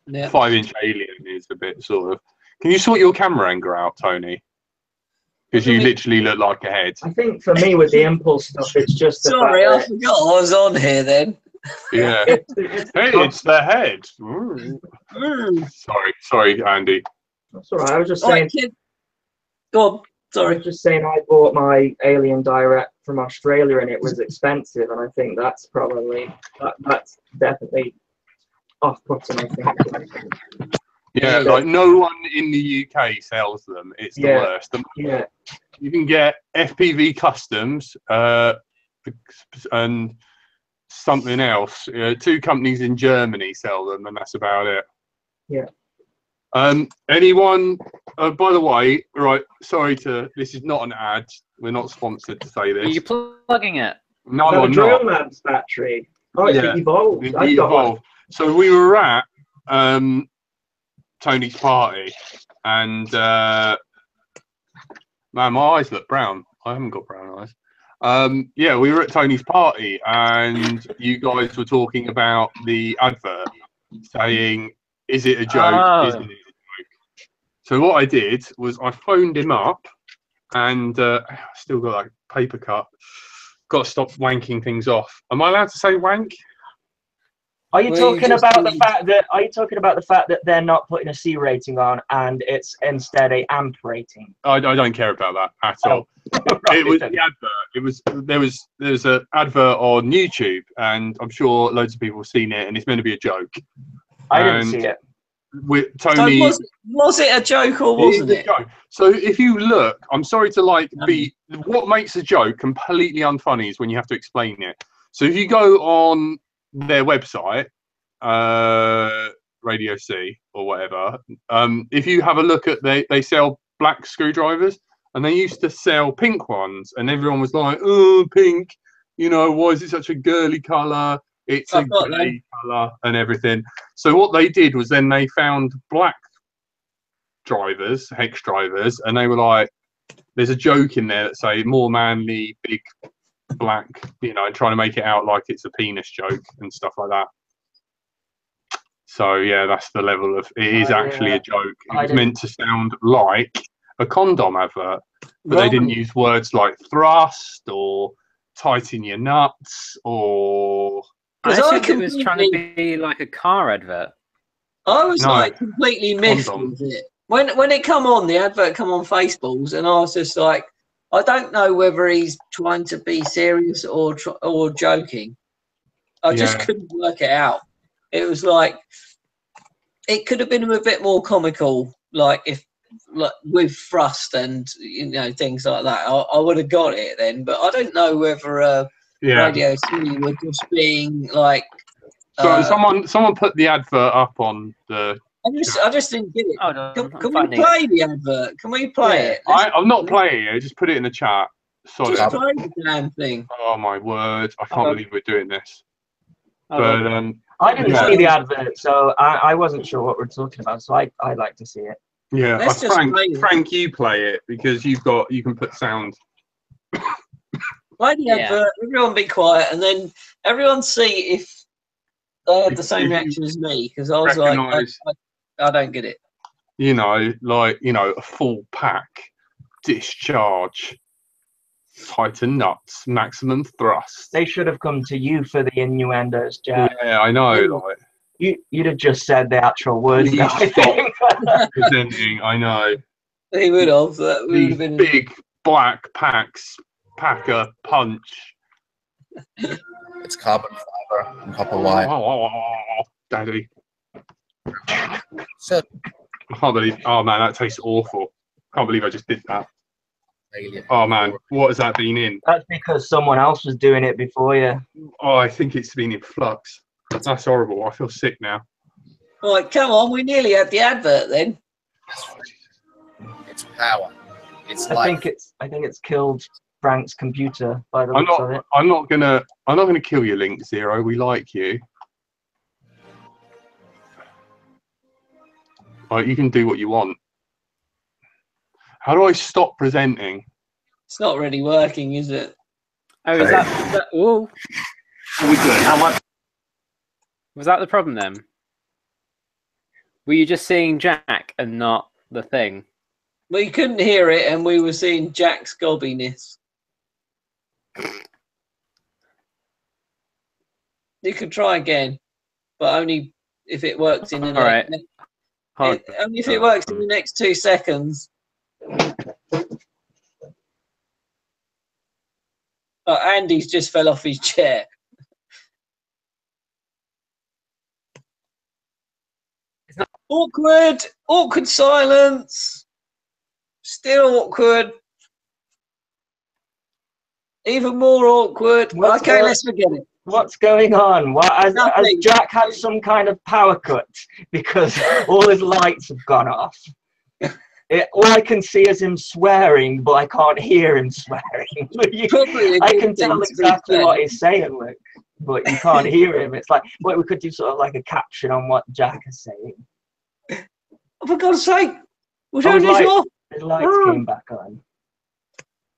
5-inch Alien is a bit sort of. Can you sort your camera angle out, Tony? Because you literally look like a head. I think for me with the Impulse stuff, it's just. Sorry, I forgot I was on here then. Yeah. Hey, it's the head. Sorry, Andy. That's all right. I was just saying. Go on. Sorry. I was just saying I bought my Alien Direct from Australia and it was expensive, and I think that's probably that's definitely off-putting, I think. Yeah, like no one in the UK sells them. It's the worst. You can get FPV Customs and something else. 2 companies in Germany sell them, and that's about it. Yeah. Anyone? By the way, right? Sorry this is not an ad. We're not sponsored to say this. Are you plugging it? No, I'm not. Drillman's battery. Oh, it's the Evolved. The Evolved. So we were at Tony's party, and man, my eyes look brown. I haven't got brown eyes. Yeah, we were at Tony's party, and you guys were talking about the advert, saying, "Is it a joke? Oh. Isn't it a joke?" So what I did was I phoned him up, and I still got that paper cut. got to stop wanking things off. Am I allowed to say wank? Are you talking about the fact that? Are you talking about the fact that they're not putting a C rating on and it's instead a AMP rating? I don't care about that at all. Right, it was the advert. There was an advert on YouTube, and I'm sure loads of people have seen it, and it's meant to be a joke. I didn't see it. With Tony, so was it a joke or wasn't it? So if you look, I'm sorry to be. What makes a joke completely unfunny is when you have to explain it. So if you go on their website, Radio C or whatever, if you have a look at they sell black screwdrivers, and they used to sell pink ones, and everyone was like, oh, pink, why is it such a girly colour? It's a grey colour and everything. So what they did was then they found black drivers, hex drivers, and they were like, there's a joke in there that say more manly, big, black, and trying to make it out like it's a penis joke and stuff like that. So yeah, that's the level of it is actually a joke. It was meant to sound like a condom advert, but they didn't use words like thrust or tighten your nuts or. I think it was trying to be like a car advert. I was completely miffed with it. When it come on, the advert come on Facebooks, and I was just like, I don't know whether he's trying to be serious or joking. I just couldn't work it out. It was like, it could have been a bit more comical, with thrust and things like that. I would have got it then, but I don't know whether Radio C were just being like. So someone put the advert up on the. I just didn't get it. Can we play the advert? Can we play it? I'm not playing it. Just put it in the chat. Sorry. Just play the damn thing. Oh my word! I can't believe we're doing this. But I didn't see the advert, so I wasn't sure what we're talking about. So I'd like to see it. Yeah, Frank, you play it because you can put sound. Play the advert. Everyone be quiet, and then everyone see if they had the same reaction as me, because I was like, I don't get it. A full pack, discharge, tighten nuts, maximum thrust. They should have come to you for the innuendos, Jack. Yeah, I know. You'd have just said the actual words. I think. Presenting, I know. He would have. That would have been big black packs, packer punch. It's carbon fiber and copper wire. Daddy. So, I can't believe. Oh man, that tastes awful. Can't believe I just did that. Oh man, what has that been in? That's because someone else was doing it before you. Oh, I think it's been in flux. That's horrible. I feel sick now. Right, come on. We nearly had the advert then. It's power. It's I think it's killed Frank's computer by the looks of it. I'm not gonna kill you, Link Zero. We like you. Right, you can do what you want. How do I stop presenting? It's not really working, is it? Oh, is that oh. What are we doing? How much? Was that the problem then? Were you just seeing Jack and not the thing? We couldn't hear it, and we were seeing Jack's gobbiness. You could try again, but only if it works in the only if it works in the next 2 seconds. Oh, Andy's just fell off his chair. Awkward silence. Still awkward. Even more awkward. Okay, let's forget it. What's going on? Has Jack had some kind of power cut because all his lights have gone off? All I can see is him swearing, but I can't hear him swearing. I can tell exactly what he's saying, look, but you can't hear him. It's like, we could do sort of like a caption on what Jack is saying. Oh, for God's sake! We'll turn this off. His lights came back on.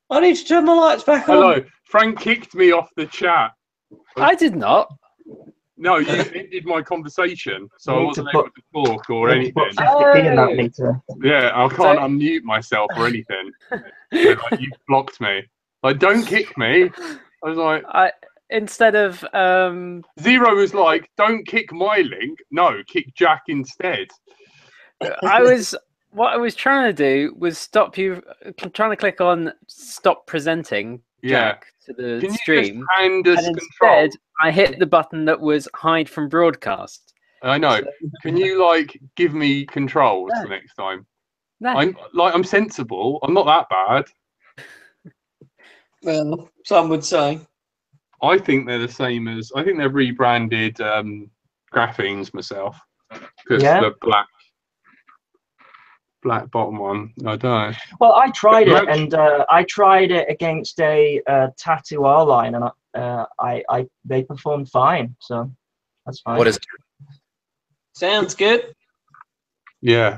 I need to turn my lights back on. Hello, Frank kicked me off the chat. I did not. No, you ended my conversation, so I wasn't able to talk or anything. Yeah, I can't unmute myself or anything. So, you blocked me. Don't kick me. I was like, instead of Zero was like, don't kick my link. No, kick Jack instead. what I was trying to do was stop you trying to click on stop presenting Jack to the Can stream. You just hand us and control? instead, I hit the button that was hide from broadcast. I know. Can you like give me controls No. for next time? No. I'm sensible. I'm not that bad. Well, some would say. I think they're the same as. I think they're rebranded graphenes myself. Because the black bottom one. I don't know. Well, I tried it, and I tried it against a tattoo R line, and they performed fine. So that's fine. What is it? Sounds good. Yeah.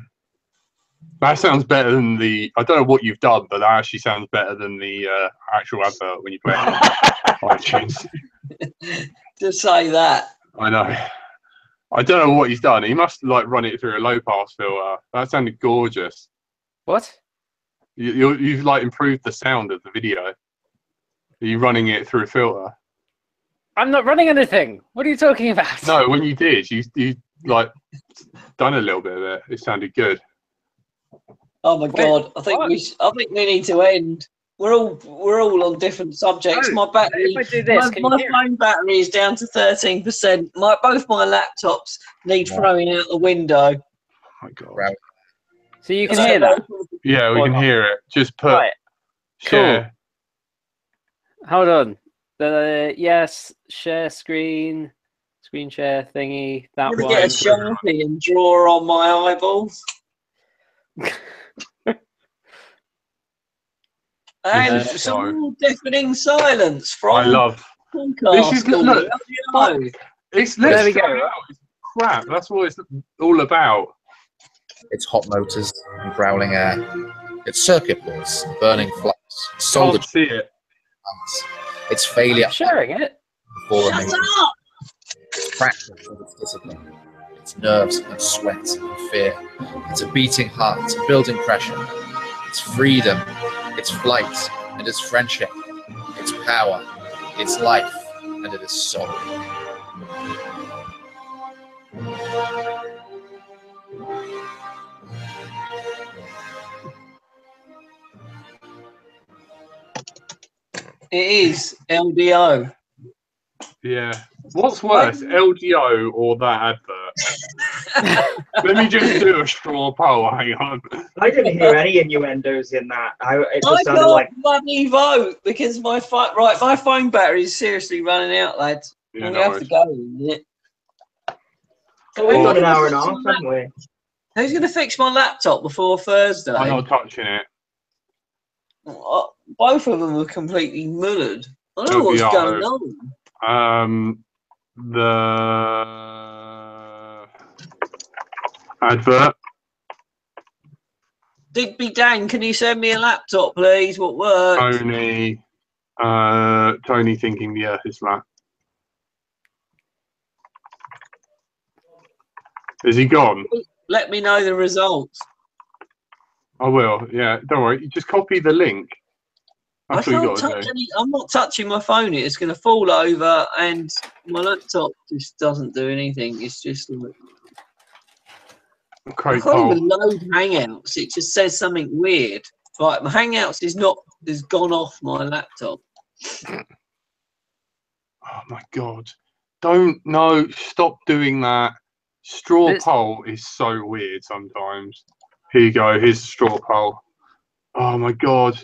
That sounds better than the. I don't know what you've done, but that actually sounds better than the actual advert when you play it on iTunes. Just say that. I know. I don't know what he's done. He must like run it through a low pass filter. That sounded gorgeous. What? You've like improved the sound of the video. Are you running it through a filter? I'm not running anything. What are you talking about? No, when you did, you like done a little bit of it. It sounded good. Oh my god! I think we need to end. We're all on different subjects. Oh, my battery, if I do this, my phone battery is down to 13%. Both my laptops need throwing out the window. Oh my god! So you can hear that? Yeah, we can hear it. Just put share. Cool. Hold on. Yes, share screen share thingy. That I'm one. gonna get a Sharpie and draw on my eyeballs. And some deafening silence from. I love. This is look. It's there we go. It's crap. That's what it's all about. It's hot motors and growling air. It's circuit boards, burning flux, soldered. Can't see it. It's failure. I'm sharing it. Shut up! It's practice of its discipline. It's nerves and sweat and fear. It's a beating heart. It's building pressure. It's freedom. It's flight. And it's friendship. It's power. It's life. And it is soul. It is LDO. Yeah. What's worse, LDO or that advert? Let me just do a straw poll. Hang on. I didn't hear any innuendos in that. It I just sounded can't like bloody vote because my phone battery is seriously running out, lads. Yeah, we have to go. Isn't it? we've got an hour and a half, haven't we? Who's going to fix my laptop before Thursday? I'm not touching it. Both of them are completely mullered. I don't know what's going on. The advert. Digby Dan, can you send me a laptop, please? What works? Tony thinking the earth is flat. Is he gone? Let me know the results. I will. Yeah, don't worry. You just copy the link. That's what you got to do. I'm not touching my phone. It's going to fall over, and my laptop just doesn't do anything. It's just like I can't even load Hangouts. It just says something weird. Right, my Hangouts is gone off my laptop. Oh my god! Stop doing that. Straw poll is so weird sometimes. Here you go. Here's the straw poll. Oh my god!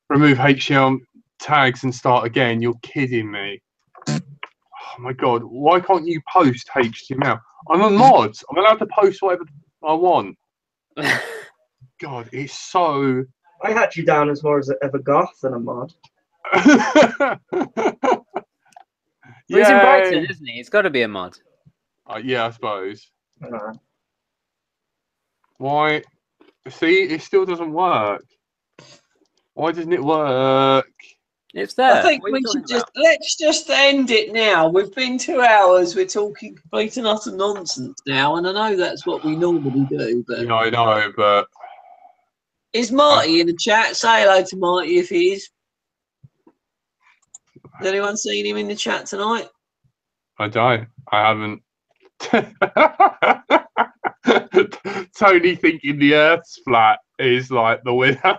Remove HTML tags and start again. You're kidding me. Oh my god! Why can't you post HTML? I'm a mod. I'm allowed to post whatever I want. God, it's so. I had you down as more of a goth than a mod. He's in Brighton, isn't he? It's got to be a mod. Yeah, I suppose. Why? See, it still doesn't work. Why doesn't it work? It's there. I think we should let's just end it now. We've been 2 hours. We're talking complete and utter nonsense now, and I know that's what we normally do. But I know, but is Marty in the chat? Say hello to Marty if he is. Has anyone seen him in the chat tonight? I don't. I haven't. Tony thinking the Earth's flat is like the winner.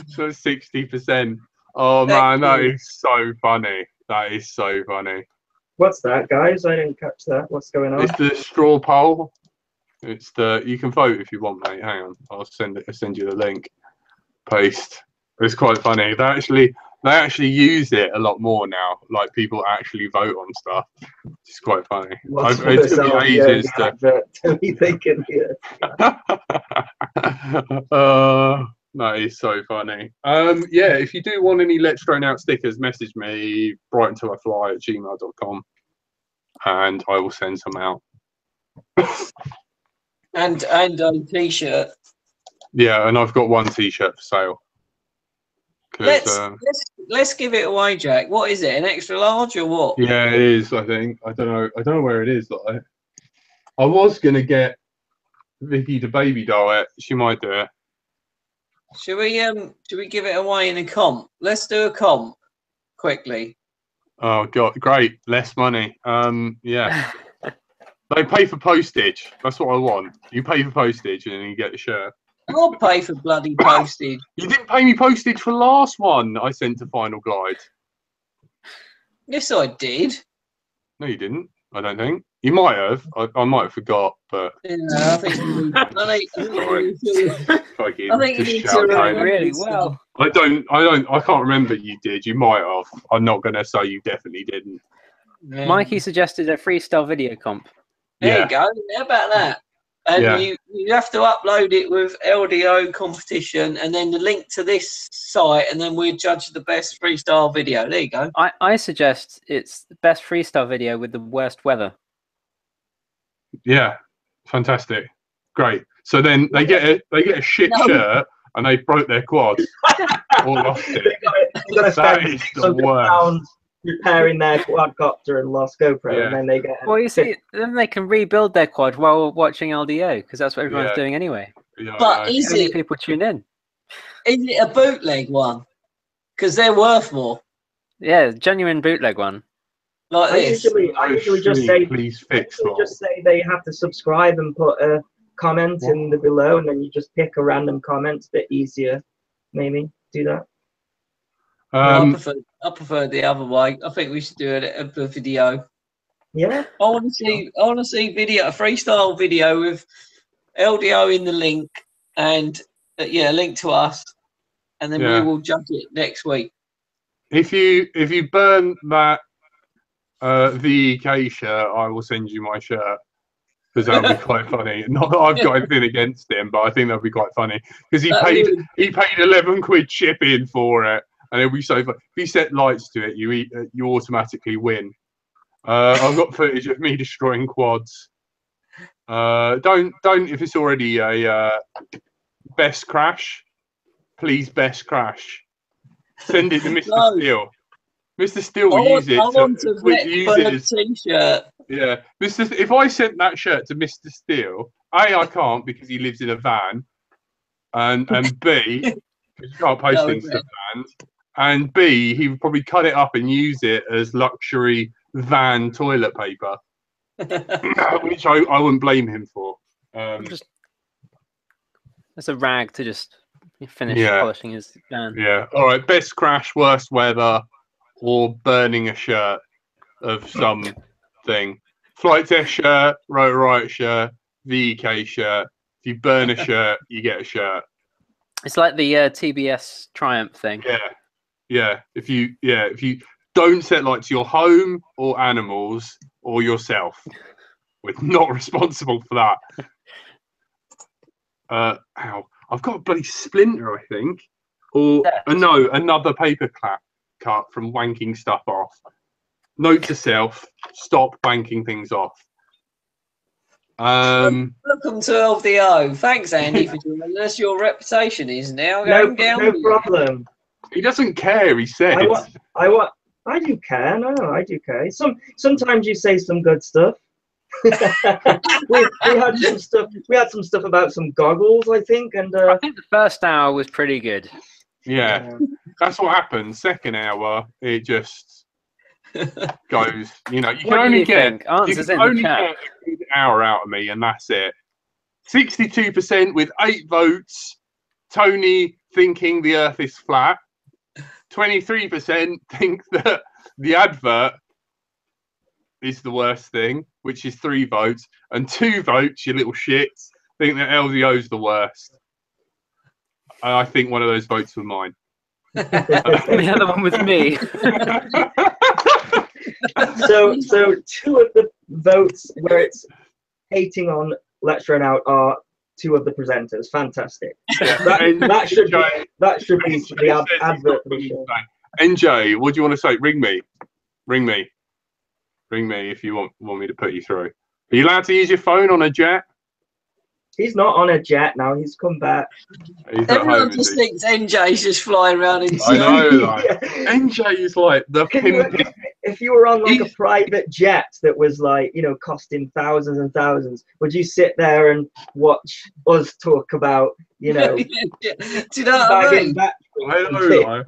So 60%. Oh man, that is so funny. That is so funny. What's that, guys? I didn't catch that. What's going on? It's the straw poll. It's the. You can vote if you want, mate. Hang on, I'll send you the link. Paste. It's quite funny. They actually use it a lot more now. Like people actually vote on stuff. It's quite funny. It took me ages to be thinking here. That is so funny. Yeah, if you do want any Let's Drone Out stickers, message me brightuntilifly@gmail.com and I will send some out. and a t-shirt. Yeah, and I've got one t-shirt for sale. Let's give it away, Jack. What is it? An extra large or what? Yeah, it is. I think. I don't know where it is. Like, I was gonna get Vicky to baby doll it. She might do it. Should we give it away in a comp? Let's do a comp quickly. Oh god, great. Less money. Yeah. They pay for postage. That's what I want. You pay for postage and then you get the shirt. I'll pay for bloody postage. You didn't pay me postage for the last one I sent to Final Glide. Yes, I did. No, you didn't. I don't think. You might have. I might have forgot, but. Yeah, I think you need to really well. I can't remember you did. You might have. I'm not going to say you definitely didn't. Yeah. Mikey suggested a freestyle video comp. There you go. How about that? And you have to upload it with LDO competition and then the link to this site, and then we judge the best freestyle video. There you go. I suggest it's the best freestyle video with the worst weather. Yeah, fantastic, great. So then they get a shit shirt and they broke their quad or lost it. That is the worst. Repairing their quadcopter and lost GoPro, and then they get. Well, you see, then they can rebuild their quad while watching LDO because that's what everyone's doing anyway. Yeah, but is it people tune in? Is it a bootleg one? Because they're worth more. Yeah, genuine bootleg one. Like this. I usually just say, please fix. Just say they have to subscribe and put a comment in the below, and then you just pick a random comment. It's a bit easier, maybe do that. I prefer the other way. I think we should do a video. Yeah. I want to see video, a freestyle video with LDO in the link and link to us, and then we will judge it next week. If you burn that VEK shirt, I will send you my shirt because that would be quite funny. Not that I've got anything against him, but I think that would be quite funny because he paid 11 quid shipping for it. And it'll be so fun. If you set lights to it, you automatically win. I've got footage of me destroying quads. Don't if it's already a best crash. Please best crash. Send it to Mr. Steele. Mr. Steele will use it. I want a t-shirt. Yeah, if I sent that shirt to Mr. Steele, A, I can't because he lives in a van, and B, because you can't post things to vans. And B, he would probably cut it up and use it as luxury van toilet paper, which I wouldn't blame him for. That's a rag to just finish polishing his van. Yeah. All right. Best crash, worst weather, or burning a shirt of something. Flight test shirt, rotor right shirt, VEK shirt. If you burn a shirt, you get a shirt. It's like the TBS Triumph thing. Yeah. If you don't set light to your home or animals or yourself, we're not responsible for that. Ow! I've got a bloody splinter, I think, or no, another paper cut from wanking stuff off. Note to self: stop wanking things off. Welcome to LDO. Thanks, Andy, for joining us. Your reputation is now going down. No problem. He doesn't care. He says. I do care. No, I do care. Sometimes you say some good stuff. we had some stuff. We had some stuff about some goggles, I think, and I think the first hour was pretty good. Yeah, that's what happens. Second hour, it just goes. You know, you can only get answers in the chat. A good hour out of me, and that's it. 62% with 8 votes. Tony thinking the Earth is flat. 23% think that the advert is the worst thing, which is 3 votes, and 2 votes, you little shits, think that LDO is the worst. I think one of those votes were mine. The other one was me. So 2 of the votes where it's hating on Let's Run Out are 2 of the presenters. Fantastic. That should be the advert for the show. NJ, what do you want to say? Ring me if you want me to put you through. Are you allowed to use your phone on a jet? He's not on a jet now. He's come back. Everyone just thinks NJ's just flying around in. I know. Like, NJ is like the pimp. If you were on like a private jet that was like, you know, costing thousands and thousands, would you sit there and watch us talk about, you know? Do you know what I mean? I know.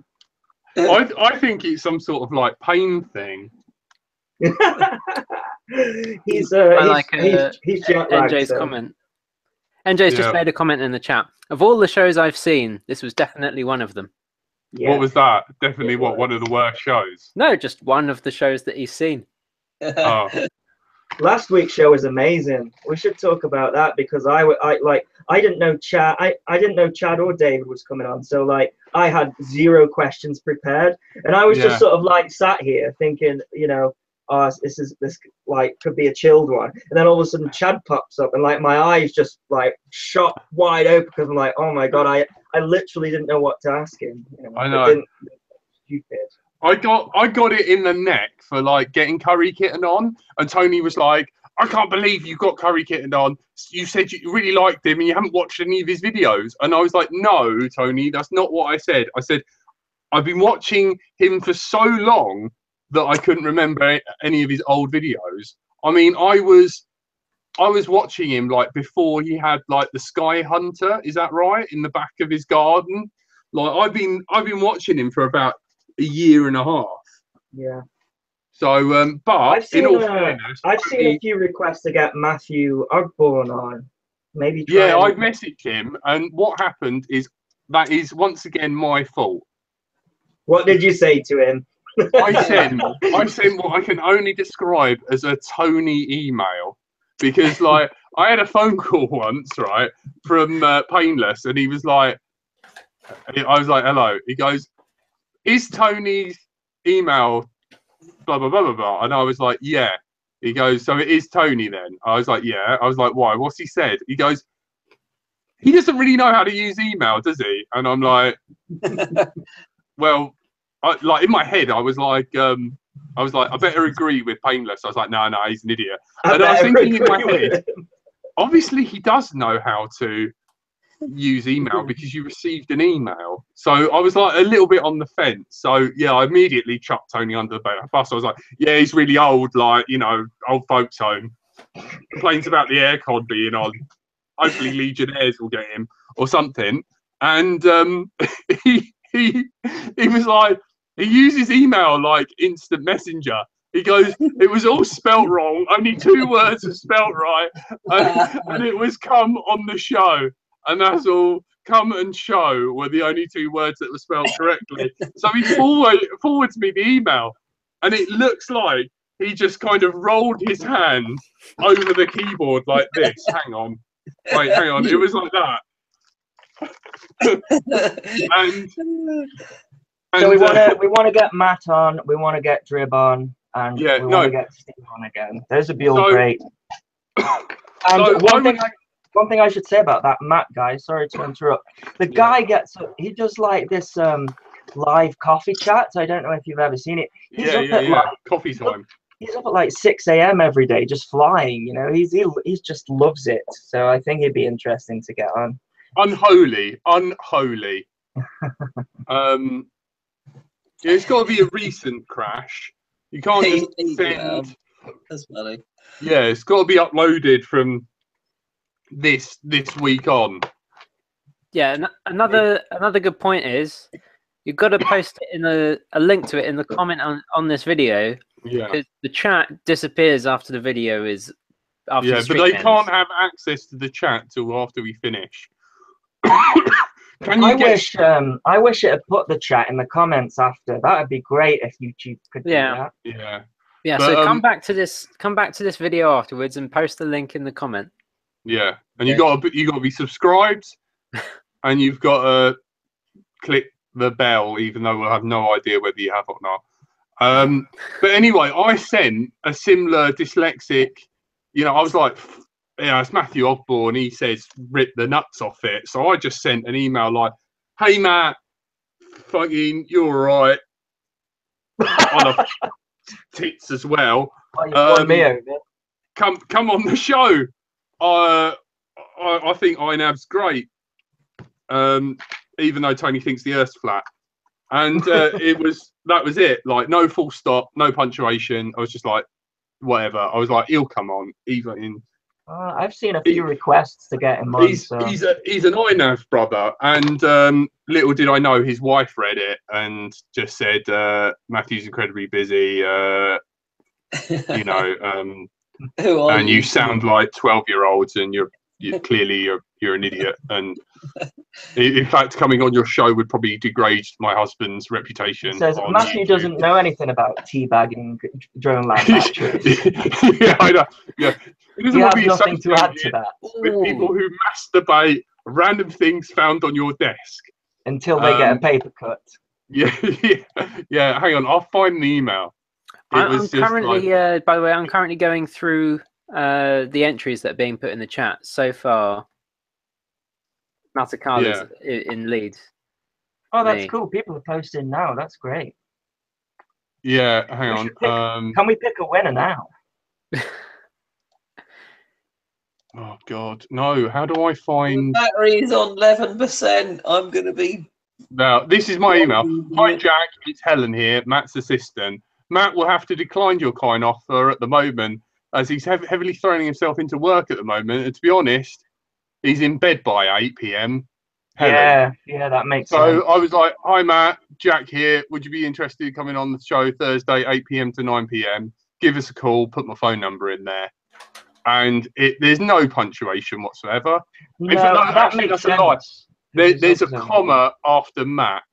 I think it's some sort of like pain thing. he's jet lagged, NJ's comment. NJ's just made a comment in the chat. Of all the shows I've seen, this was definitely one of them. Yeah. What was that? Definitely what? One of the worst shows? No, just one of the shows that he's seen. Oh. Last week's show was amazing. We should talk about that because I didn't know Chad. I didn't know Chad or David was coming on. So like I had 0 questions prepared, and I was just sort of like sat here thinking, you know, this like could be a chilled one, and then all of a sudden Chad pops up, and like my eyes just like shot wide open because I'm like, oh my god, I literally didn't know what to ask him. You know, I know. Stupid. I got it in the neck for like getting Curry Kitten on, and Tony was like, I can't believe you got Curry Kitten on. You said you really liked him and you haven't watched any of his videos. And I was like, no, Tony, that's not what I said. I said, I've been watching him for so long that I couldn't remember any of his old videos. I mean, I was watching him like before he had like the Sky Hunter, is that right? In the back of his garden. Like I've been watching him for about a year and a half. Yeah. So but I've seen, in all fairness, I've seen a few requests to get Matthew Ogborn on. Maybe I messaged him, and what happened is that is once again my fault. What did you say to him? I sent what I can only describe as a Tony email, because like I had a phone call once, right, from Painless, and he was like, I was like, hello. He goes, is Tony's email blah blah blah blah blah? And I was like, yeah. He goes, so it is Tony then? I was like, yeah. I was like, why? What's he said? He goes, he doesn't really know how to use email, does he? And I'm like, well. Like in my head, I was like, I better agree with Painless. I was like, no, he's an idiot. And I was thinking in my head, obviously he does know how to use email because you received an email. So I was like a little bit on the fence. So yeah, I immediately chucked Tony under the bus. I was like, yeah, he's really old, like, you know, old folks home. Complains about the aircon being on. Hopefully Legionnaires will get him or something. And he was like, he uses email like instant messenger. He goes, it was all spelt wrong. Only 2 words are spelt right. And it was come on the show. And that's all. Come and show were the only 2 words that were spelled correctly. So he forwards me the email. And it looks like he just kind of rolled his hand over the keyboard like this. Hang on. Wait, hang on. It was like that. So we want to get Matt on, we want to get Drib on, and we want to get Steve on again. Those would be all great. And so one thing I should say about that Matt guy, sorry to interrupt. The guy he does like this live coffee chats. I don't know if you've ever seen it. He's coffee time. He's up at like 6 a.m. every day, just flying. You know, he just loves it. So I think it'd be interesting to get on. Unholy. It's got to be a recent crash. You can't just send. That's funny. Yeah, it's got to be uploaded from this week on. Yeah, another good point is you've got to post it in a link to it in the comment on this video. Yeah. Because the chat disappears after the video is after the But stream they ends. can't have access to the chat till after we finish. I wish it had put the chat in the comments after. That would be great if YouTube could do that. Yeah, But, so come back to this video afterwards and post the link in the comment. Yeah, and you got to be subscribed, and you've got to click the bell, even though we'll have no idea whether you have or not. But anyway, I sent a similar dyslexic. You know, I was like, it's Matthew Osborne. He says rip the nuts off it. So I just sent an email like, "Hey Matt, fucking, you're all right." On a tits as well. Me over. Come on the show. I think INAV's great. Even though Tony thinks the Earth's flat, and that was it. Like no full stop, no punctuation. I was just like, whatever. I was like, he'll come on. Even in. I've seen a few requests to get him on. He's an INAV brother, and little did I know his wife read it and just said, "Matthew's incredibly busy. You know, and you sound like 12-year-olds, and you're clearly an idiot." And in fact, coming on your show would probably degrade my husband's reputation. It says Matthew doesn't know anything about teabagging drone land batteries. Yeah, I know. Yeah, he doesn't want to be nothing to add to that. With people who masturbate random things found on your desk until they get a paper cut. Yeah. Hang on, I'll find the email. I'm currently, by the way, I'm currently going through the entries that are being put in the chat so far. Matakala's in lead. Oh, that's cool. People are posting now. That's great. Yeah, hang on. Can we pick a winner now? Oh God, no! How do I find? The battery is on 11%. I'm gonna be. Now, this is my email. Hi Jack, it's Helen here, Matt's assistant. Matt will have to decline your kind offer at the moment, as he's heavily throwing himself into work at the moment. And to be honest, he's in bed by 8 p.m. Helen. Yeah, that makes sense. So I was like, "Hi Matt, Jack here. Would you be interested in coming on the show Thursday, 8 p.m. to 9 p.m? Give us a call. Put my phone number in there." And there's no punctuation whatsoever. No, that makes sense. There's a comma after Matt,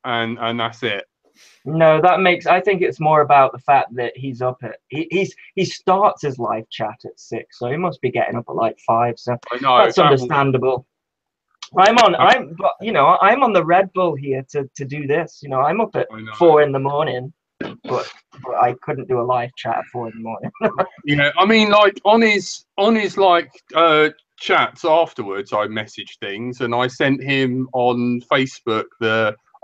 and that's it. No, that makes. I think it's more about the fact that he's up at. He starts his live chat at 6, so he must be getting up at like 5. So I know, that's understandable. I'm on the Red Bull here to do this. You know, I'm up at 4 in the morning. But I couldn't do a live chat at 4 in the morning. Yeah, I mean, like on his like chats afterwards, I messaged things, and I sent him on Facebook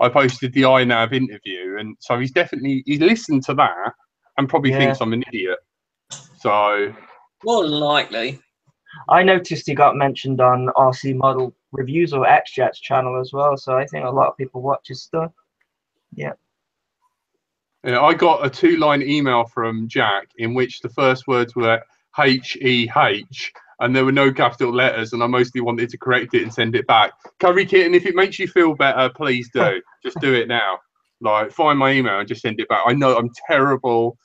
I posted the INAV interview, and so he's listened to that and probably thinks I'm an idiot. So more than likely. I noticed he got mentioned on RC Model Reviews or XJet's channel as well, so I think a lot of people watch his stuff. Yeah. Yeah, I got a 2-line email from Jack in which the first words were HEH, and there were no capital letters, and I mostly wanted to correct it and send it back. Curry Kitten, if it makes you feel better, please do. Just do it now. Like, find my email and just send it back. I know I'm terrible.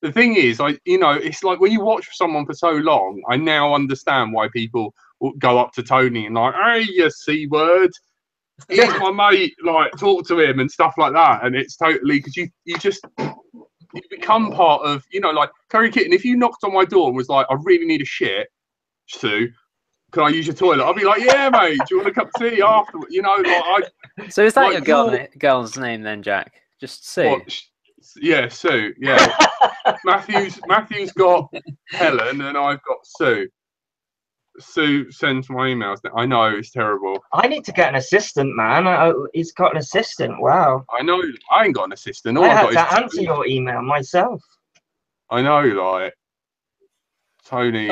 The thing is, it's like when you watch someone for so long, I now understand why people go up to Tony and like, "Hey, you C word. He's my mate," like talk to him and stuff like that. And it's totally because you become part of, like Curry Kitten. If you knocked on my door and was like, "I really need a shit, Sue, can I use your toilet?" I'll be like, "Yeah, mate. Do you want a cup of tea afterwards?" So is that your girl's name then, Jack? Just Sue. What? Yeah, Sue. Yeah. Matthew's got Helen and I've got Sue. Sue sends my emails. I know, it's terrible. I need to get an assistant, man. He's got an assistant. Wow. I know. I ain't got an assistant. I had to answer your email myself. I know, like Tony.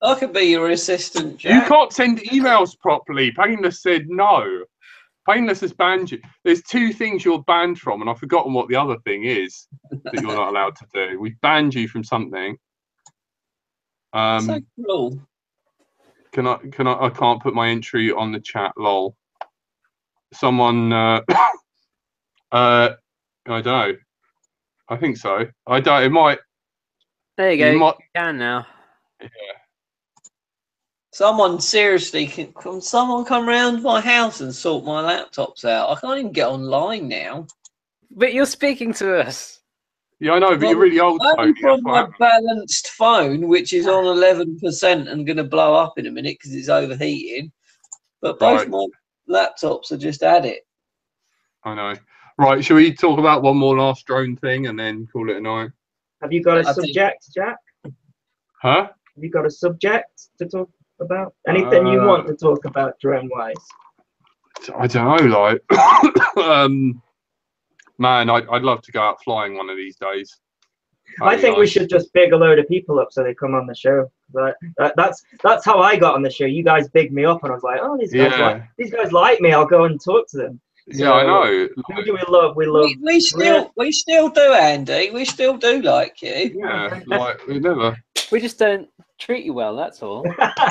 I could be your assistant, Jack. You can't send emails properly. Painless said no. Painless has banned you. There's 2 things you're banned from, and I've forgotten what the other thing is that you're not allowed to do. We've banned you from something. So cool. I can't put my entry on the chat. Lol. Someone. I don't know. I think so. I don't. It might. There you go. You can now. Yeah. Someone seriously can someone come round my house and sort my laptops out? I can't even get online now. But you're speaking to us. Yeah, I know, but you're really old, Tony. From my balanced phone, which is on 11% and going to blow up in a minute because it's overheating. But both my laptops are just at it. I know. Right, shall we talk about one more last drone thing and then call it a night? Have you got a subject, Jack? Huh? Have you got a subject to talk about? Anything you want to talk about drone-wise? I don't know, like... man, I'd love to go out flying one of these days. I think we should just big a load of people up so they come on the show. That's how I got on the show. You guys bigged me up, and I was like, oh, these guys like me. I'll go and talk to them. So, yeah, I know. Who do we love? We still do, Andy. We still do like you. Yeah, like we never. We just don't treat you well. That's all.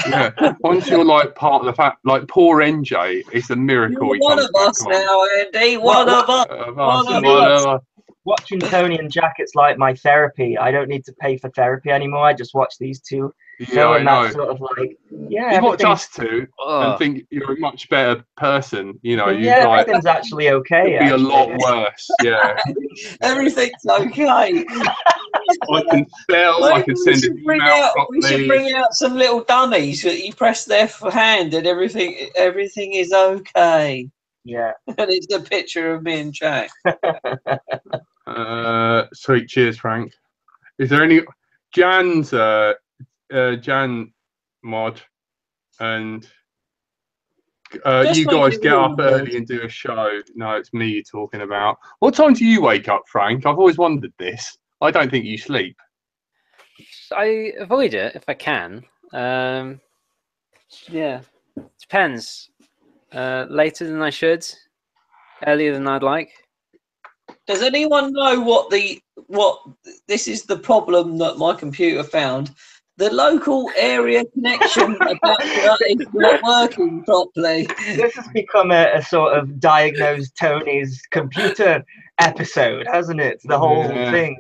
Yeah. Once you're like part of the fact, like poor NJ, it's a miracle. You're one of us now, Andy. One of us. Watching Tony and Jack, it's like my therapy. I don't need to pay for therapy anymore. I just watch these two. Yeah, I know. That's sort of like, yeah. You watch us two and think you're a much better person. You know, everything's actually okay. It'd be a lot worse. Yeah. Everything's okay. I can spell. I can send an email properly. We should bring out some little dummies that you press their hand and everything is okay. Yeah. And it's a picture of me and Jack. Sweet. Cheers, Frank. Is there any Jan's Jan mod and you guys get up early and do a show? No, it's me you're talking about. What time do you wake up, Frank? I've always wondered this. I don't think you sleep. I avoid it if I can. Yeah, depends. Later than I should, earlier than I'd like. Does anyone know what this is the problem that my computer found? The local area connection adapter is not working properly. This has become a sort of diagnose Tony's computer episode, hasn't it? The whole thing.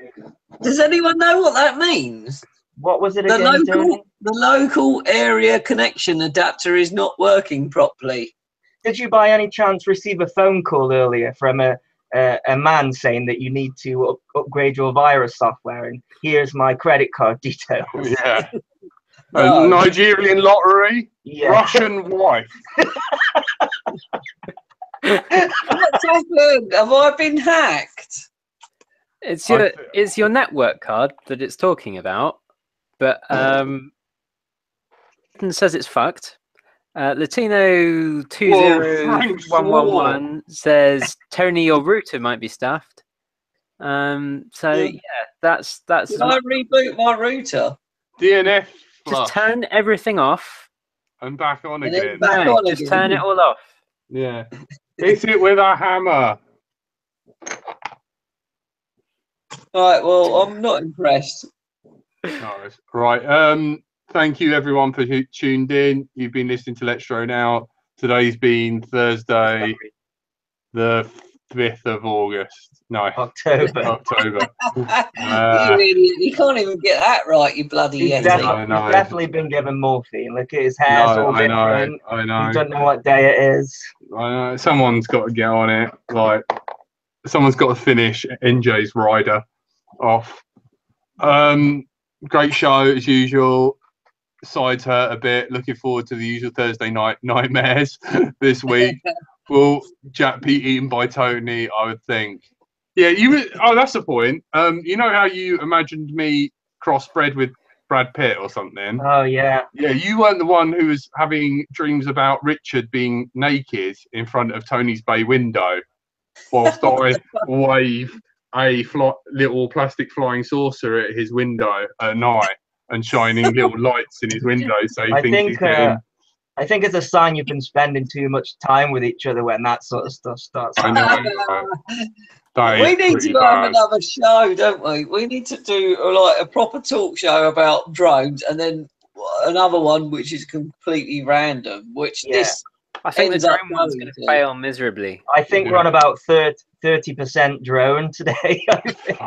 Does anyone know what that means? What was it again, Tony? The local area connection adapter is not working properly. Did you by any chance receive a phone call earlier from a man saying that you need to upgrade your virus software and here's my credit card details? Yeah. No. Nigerian lottery, Russian wife. What's happened? Have I been hacked? It's your network card that it's talking about, but it says it's fucked. Latino 20111 says Tony, your router might be stuffed. That's. Did I reboot my router? DNF. Just turn everything off and back on again. Just turn it all off. Yeah. Hit it with a hammer. All right. Well, I'm not impressed. Nice. Right. Thank you everyone for who tuned in. You've been listening to Let's Drone Out. Today's been Thursday, the 5th of August. No, October. You can't even get that right, you bloody He's definitely been given morphine. Look at his hair. I know. You don't know what day it is. I know. Someone's got to get on it. Like, someone's got to finish NJ's rider off. Great show as usual. Sides hurt a bit. Looking forward to the usual Thursday night nightmares this week. Will Jack be eaten by Tony? I would think. Yeah, you would. Oh, that's the point. You know how you imagined me crossbred with Brad Pitt or something? Oh yeah. Yeah, you weren't the one who was having dreams about Richard being naked in front of Tony's bay window, whilst I wave a little plastic flying saucer at his window at night. And shining little lights in his window, so he thinks he's getting... I think it's a sign you've been spending too much time with each other when that sort of stuff starts. I know. We need to have another show, don't we? We need to do like a proper talk show about drones, and then another one which is completely random, which this I think the ends up drone one's going to going fail miserably. I think we're on about 30% drone today. I think.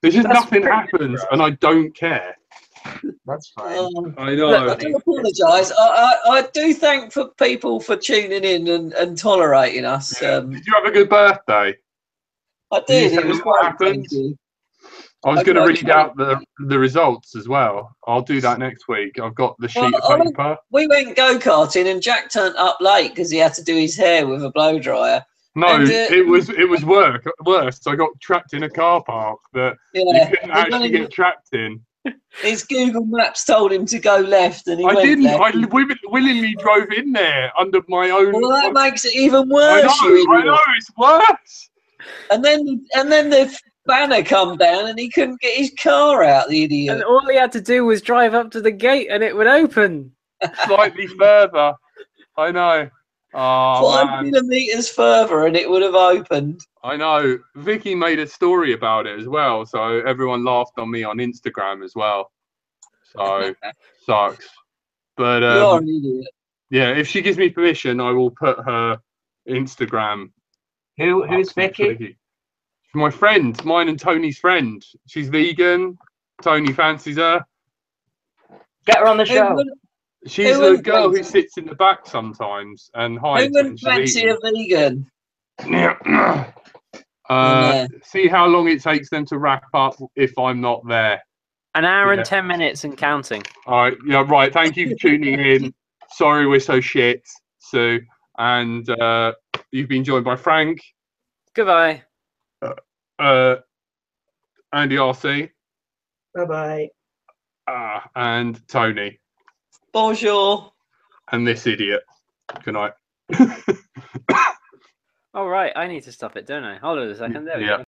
There's just That's nothing pretty happens, good, and I don't care. That's fine. I know. I do apologise. I do thank for people for tuning in and tolerating us. Did you have a good birthday? I Did you did. tell It was them what great. happened? Thank you. I was going to read Okay. out the results as well. I'll do that next week. I've got the sheet Well, of paper. We went go-karting and Jack turned up late because he had to do his hair with a blow dryer. No, And, it was worse. I got trapped in a car park that you couldn't actually get trapped in. His Google Maps told him to go left, and he I went didn't. left. I willingly drove in there under my own. Well, that makes it even I worse. know, it's worse. And then the banner come down, and he couldn't get his car out. The idiot. And all he had to do was drive up to the gate, and it would open. Slightly further. I know. Oh, 5 millimeters further, and it would have opened. I know. Vicky made a story about it as well, so everyone laughed on me on Instagram as well. So sucks. But You're an idiot. yeah, if she gives me permission, I will put her Instagram. Who's Vicky? She's my friend, mine and Tony's friend. She's vegan. Tony fancies her. Get her on the show. She's the girl who sits in the back sometimes and hides. Who wouldn't fancy a vegan? See how long it takes them to wrap up if I'm not there. An hour and 10 minutes and counting. All right, yeah, right. Thank you for tuning in. Sorry we're so shit, Sue. And you've been joined by Frank. Goodbye. AndyRC. Bye-bye. And Tony. Bonjour. And this idiot. Good night. All right, I need to stop it, don't I? Hold on a second. There we go.